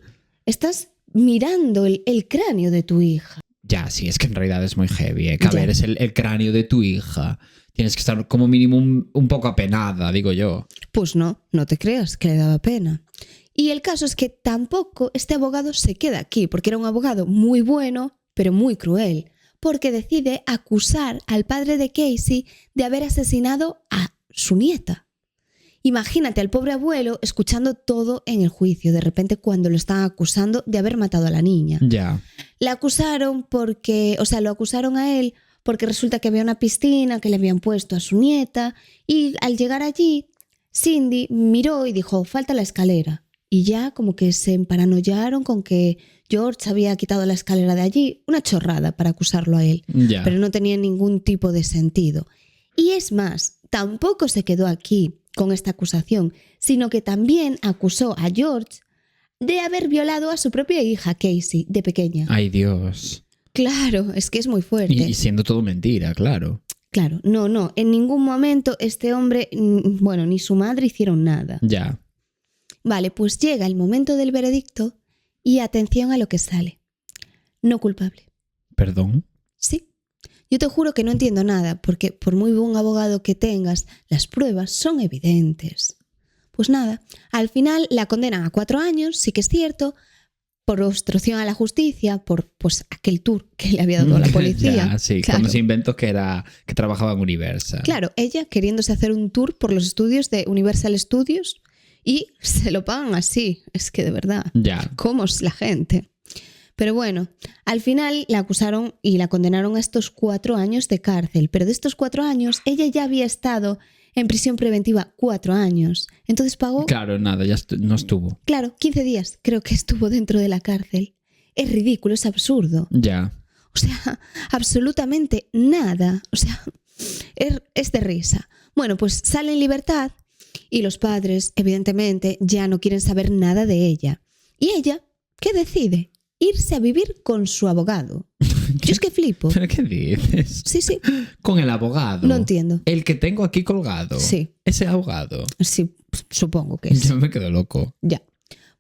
estás mirando el cráneo de tu hija.
Ya, sí, es que en realidad es muy heavy. A ver, es el cráneo de tu hija. Tienes que estar como mínimo un poco apenada, digo yo.
Pues no te creas que le daba pena. Y el caso es que tampoco este abogado se queda aquí, porque era un abogado muy bueno, pero muy cruel, porque decide acusar al padre de Casey de haber asesinado a su nieta. Imagínate al pobre abuelo escuchando todo en el juicio, de repente cuando lo estaban acusando de haber matado a la niña.
Ya.
Lo acusaron a él porque resulta que había una piscina que le habían puesto a su nieta y al llegar allí, Cindy miró y dijo, falta la escalera. Y ya como que se emparanoiaron con que George había quitado la escalera de allí. Una chorrada para acusarlo a él.
Ya.
Pero no tenía ningún tipo de sentido. Y es más, tampoco se quedó aquí con esta acusación, sino que también acusó a George de haber violado a su propia hija, Casey, de pequeña.
Ay, Dios.
Claro, es que es muy fuerte.
Y siendo todo mentira, claro.
Claro, no. En ningún momento este hombre, ni su madre hicieron nada.
Ya.
Vale, pues llega el momento del veredicto y atención a lo que sale. No culpable.
¿Perdón?
Sí. Yo te juro que no entiendo nada, porque por muy buen abogado que tengas, las pruebas son evidentes. Pues nada, al final la condenan a 4 años, sí que es cierto, por obstrucción a la justicia, por aquel tour que le había dado a la policía.
Ya, sí,
claro.
cuando se inventó que trabajaba en Universal.
Claro, ella queriéndose hacer un tour por los estudios de Universal Studios y se lo pagan así. Es que de verdad,
Ya.
¿cómo es la gente? Pero bueno, al final la acusaron y la condenaron a estos 4 años de cárcel. Pero de estos 4 años, ella ya había estado en prisión preventiva 4 años. Entonces pagó...
Claro, nada, ya no estuvo.
Claro, 15 días creo que estuvo dentro de la cárcel. Es ridículo, es absurdo.
Ya.
Absolutamente nada. Es de risa. Bueno, pues sale en libertad y los padres, evidentemente, ya no quieren saber nada de ella. ¿Y ella qué decide? Irse a vivir con su abogado. Yo es que flipo.
¿Pero qué dices?
Sí.
Con el abogado.
No entiendo.
El que tengo aquí colgado.
Sí.
Ese abogado.
Sí, supongo que sí.
Yo me quedo loco.
Ya.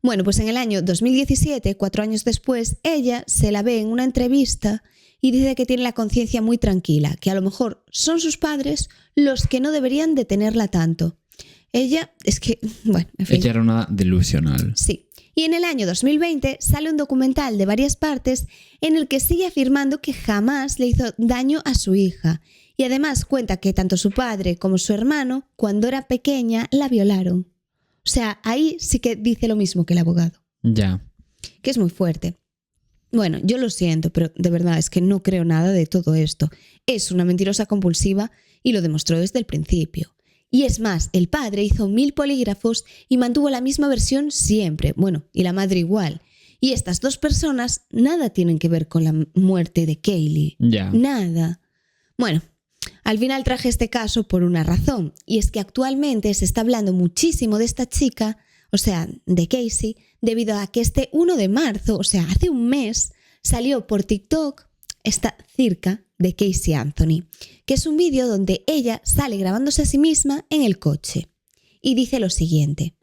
Bueno, pues en el año 2017, 4 años después, ella se la ve en una entrevista y dice que tiene la conciencia muy tranquila, que a lo mejor son sus padres los que no deberían de tenerla tanto. Ella, es que, bueno, en fin.
Ella era una delusional.
Sí. Y en el año 2020 sale un documental de varias partes en el que sigue afirmando que jamás le hizo daño a su hija. Y además cuenta que tanto su padre como su hermano, cuando era pequeña, la violaron. O sea, ahí sí que dice lo mismo que el abogado.
Ya.
Que es muy fuerte. Bueno, yo lo siento, pero de verdad es que no creo nada de todo esto. Es una mentirosa compulsiva y lo demostró desde el principio. Y es más, el padre hizo 1000 polígrafos y mantuvo la misma versión siempre. Bueno, y la madre igual. Y estas dos personas nada tienen que ver con la muerte de Kaylee.
Ya.
Nada. Bueno, al final traje este caso por una razón. Y es que actualmente se está hablando muchísimo de esta chica, o sea, de Casey, debido a que este 1 de marzo, o sea, hace un mes, salió por TikTok esta circa de Casey Anthony, que es un vídeo donde ella sale grabándose a sí misma en el coche. Y dice lo siguiente.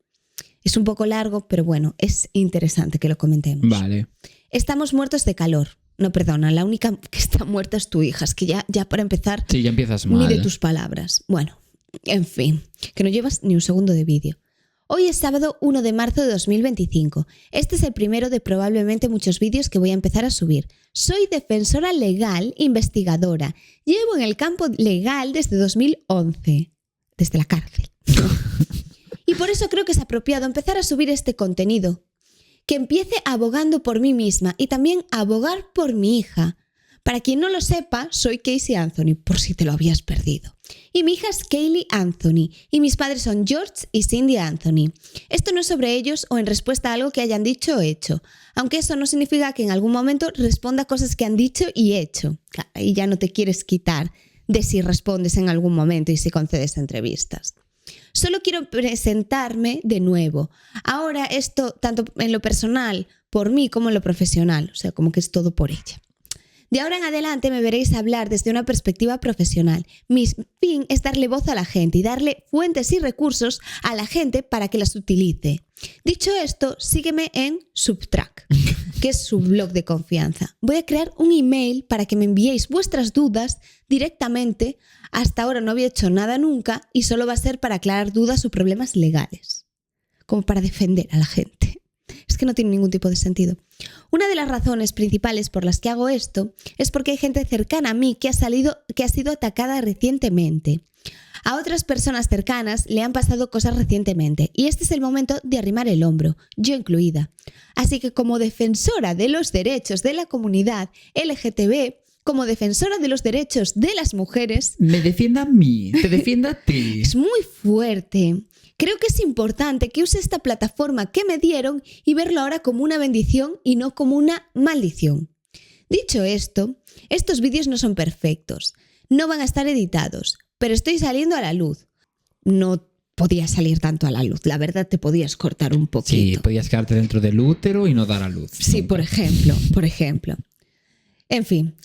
Es un poco largo, pero bueno, es interesante que lo comentemos.
Vale.
Estamos muertos de calor. No, perdona, la única que está muerta es tu hija. Es que ya para empezar,
Sí, ya empiezas mal.
ni de tus palabras. Bueno, en fin, que no llevas ni un segundo de vídeo. Hoy es sábado 1 de marzo de 2025. Este es el primero de probablemente muchos vídeos que voy a empezar a subir. Soy defensora legal investigadora. Llevo en el campo legal desde 2011. Desde la cárcel. Y por eso creo que es apropiado empezar a subir este contenido. Que empiece abogando por mí misma y también abogar por mi hija. Para quien no lo sepa, soy Casey Anthony, por si te lo habías perdido. Y mi hija es Kaylee Anthony, y mis padres son George y Cindy Anthony. Esto no es sobre ellos o en respuesta a algo que hayan dicho o hecho, aunque eso no significa que en algún momento responda a cosas que han dicho y hecho. Y ya no te quieres quitar de si respondes en algún momento y si concedes entrevistas. Solo quiero presentarme de nuevo. Ahora esto, tanto en lo personal, por mí, como en lo profesional, o sea, como que es todo por ella. De ahora en adelante me veréis hablar desde una perspectiva profesional. Mi fin es darle voz a la gente y darle fuentes y recursos a la gente para que las utilice. Dicho esto, sígueme en Subtrack, que es su blog de confianza. Voy a crear un email para que me enviéis vuestras dudas directamente. Hasta ahora no había hecho nada nunca y solo va a ser para aclarar dudas o problemas legales, como para defender a la gente. Es que no tiene ningún tipo de sentido. Una de las razones principales por las que hago esto es porque hay gente cercana a mí que ha sido atacada recientemente. A otras personas cercanas le han pasado cosas recientemente y este es el momento de arrimar el hombro, yo incluida. Así que como defensora de los derechos de la comunidad LGTB, como defensora de los derechos de las mujeres...
Me defienda a mí, te defienda a ti.
Es muy fuerte. Creo que es importante que use esta plataforma que me dieron y verlo ahora como una bendición y no como una maldición. Dicho esto, estos vídeos no son perfectos, no van a estar editados, pero estoy saliendo a la luz. No podía salir tanto a la luz, la verdad te podías cortar un poquito.
Sí, podías quedarte dentro del útero y no dar a luz.
Sí,
nunca.
por ejemplo. En fin,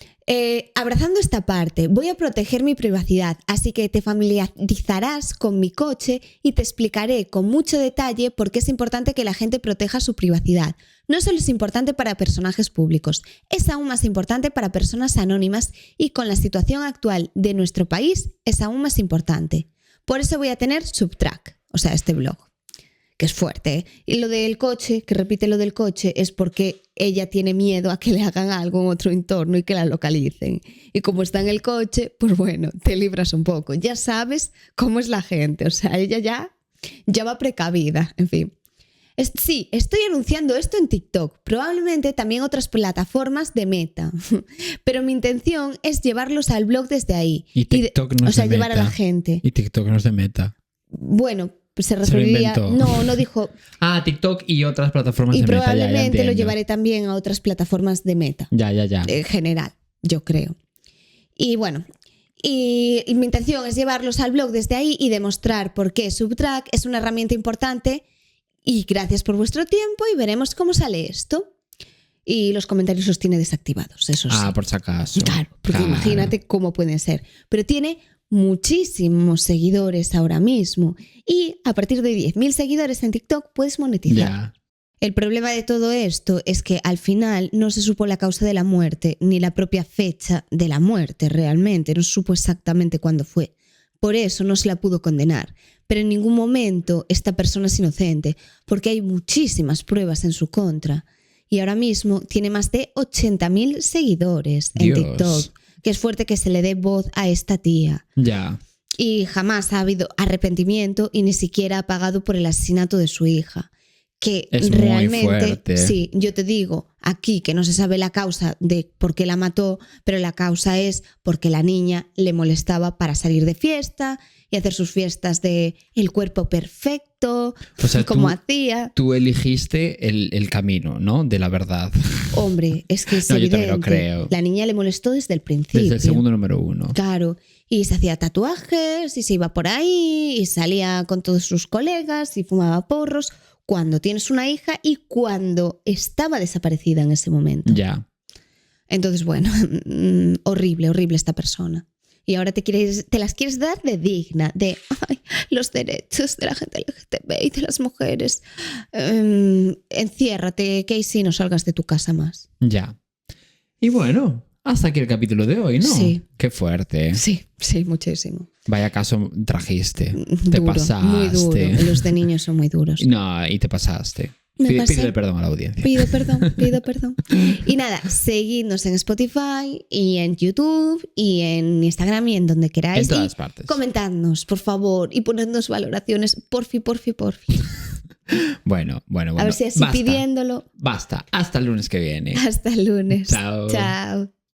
abrazando esta parte, voy a proteger mi privacidad, así que te familiarizarás con mi coche y te explicaré con mucho detalle por qué es importante que la gente proteja su privacidad. No solo es importante para personajes públicos, es aún más importante para personas anónimas y con la situación actual de nuestro país es aún más importante. Por eso voy a tener Subtrack, o sea, este blog. Que es fuerte, ¿eh? Y lo del coche, que repite lo del coche, es porque ella tiene miedo a que le hagan algo en otro entorno y que la localicen. Y como está en el coche, pues bueno, te libras un poco. Ya sabes cómo es la gente, o sea, ella ya va precavida, en fin. Sí, estoy anunciando esto en TikTok, probablemente también otras plataformas de Meta, pero mi intención es llevarlos al blog desde ahí.
Y TikTok no es de
llevar
Meta.
a la gente.
Y TikTok no es de Meta.
Bueno, pues se referiría... No dijo...
TikTok y otras plataformas
y
de Meta.
probablemente
ya
lo
entiendo.
llevaré también a otras plataformas de Meta.
Ya.
En general, yo creo. Y bueno, y mi intención es llevarlos al blog desde ahí y demostrar por qué Subtrack es una herramienta importante. Y gracias por vuestro tiempo y veremos cómo sale esto. Y los comentarios los tiene desactivados, eso sí.
Por si acaso.
Claro, porque imagínate cómo pueden ser. Pero tiene muchísimos seguidores ahora mismo y a partir de 10.000 seguidores en TikTok puedes monetizar.
Ya.
El problema de todo esto es que al final no se supo la causa de la muerte, ni la propia fecha de la muerte realmente, no se supo exactamente cuándo fue. Por eso no se la pudo condenar. Pero en ningún momento esta persona es inocente, porque hay muchísimas pruebas en su contra. Y ahora mismo tiene más de 80.000 seguidores en
Dios.
TikTok, que es fuerte que se le dé voz a esta tía.
Ya.
Y jamás ha habido arrepentimiento y ni siquiera ha pagado por el asesinato de su hija. Que
Es muy
realmente,
fuerte.
sí, yo te digo aquí que no se sabe la causa de por qué la mató, pero la causa es porque la niña le molestaba para salir de fiesta y hacer sus fiestas de el cuerpo perfecto,
O sea,
como hacía.
Tú elegiste el camino, ¿no? De la verdad.
Hombre, es que es
No, yo
evidente.
también lo creo.
La niña le molestó desde el principio.
Desde el segundo número 1.
Claro, y se hacía tatuajes y se iba por ahí y salía con todos sus colegas y fumaba porros cuando tienes una hija y cuando estaba desaparecida en ese momento.
Ya.
Entonces, bueno, horrible, horrible esta persona. Y ahora te las quieres dar de digna, de ay, los derechos de la gente LGTB y de las mujeres. Enciérrate, Casey, no salgas de tu casa más.
Ya. Y bueno, hasta aquí el capítulo de hoy, ¿no?
Sí.
Qué fuerte.
Sí, sí, muchísimo.
Vaya caso trajiste. Te
Duro,
pasaste.
muy duro. Los de niños son muy duros.
No, y te pasaste.
Me pasé.
Pídele perdón a la audiencia.
Pido perdón. Y nada, seguidnos en Spotify y en YouTube y en Instagram y en donde queráis.
En todas
Y
partes.
comentadnos, por favor, y ponednos valoraciones, porfi.
Bueno.
A ver si así
Basta.
pidiéndolo.
Basta. Hasta el lunes que viene.
Hasta el lunes.
Chao.
Chao.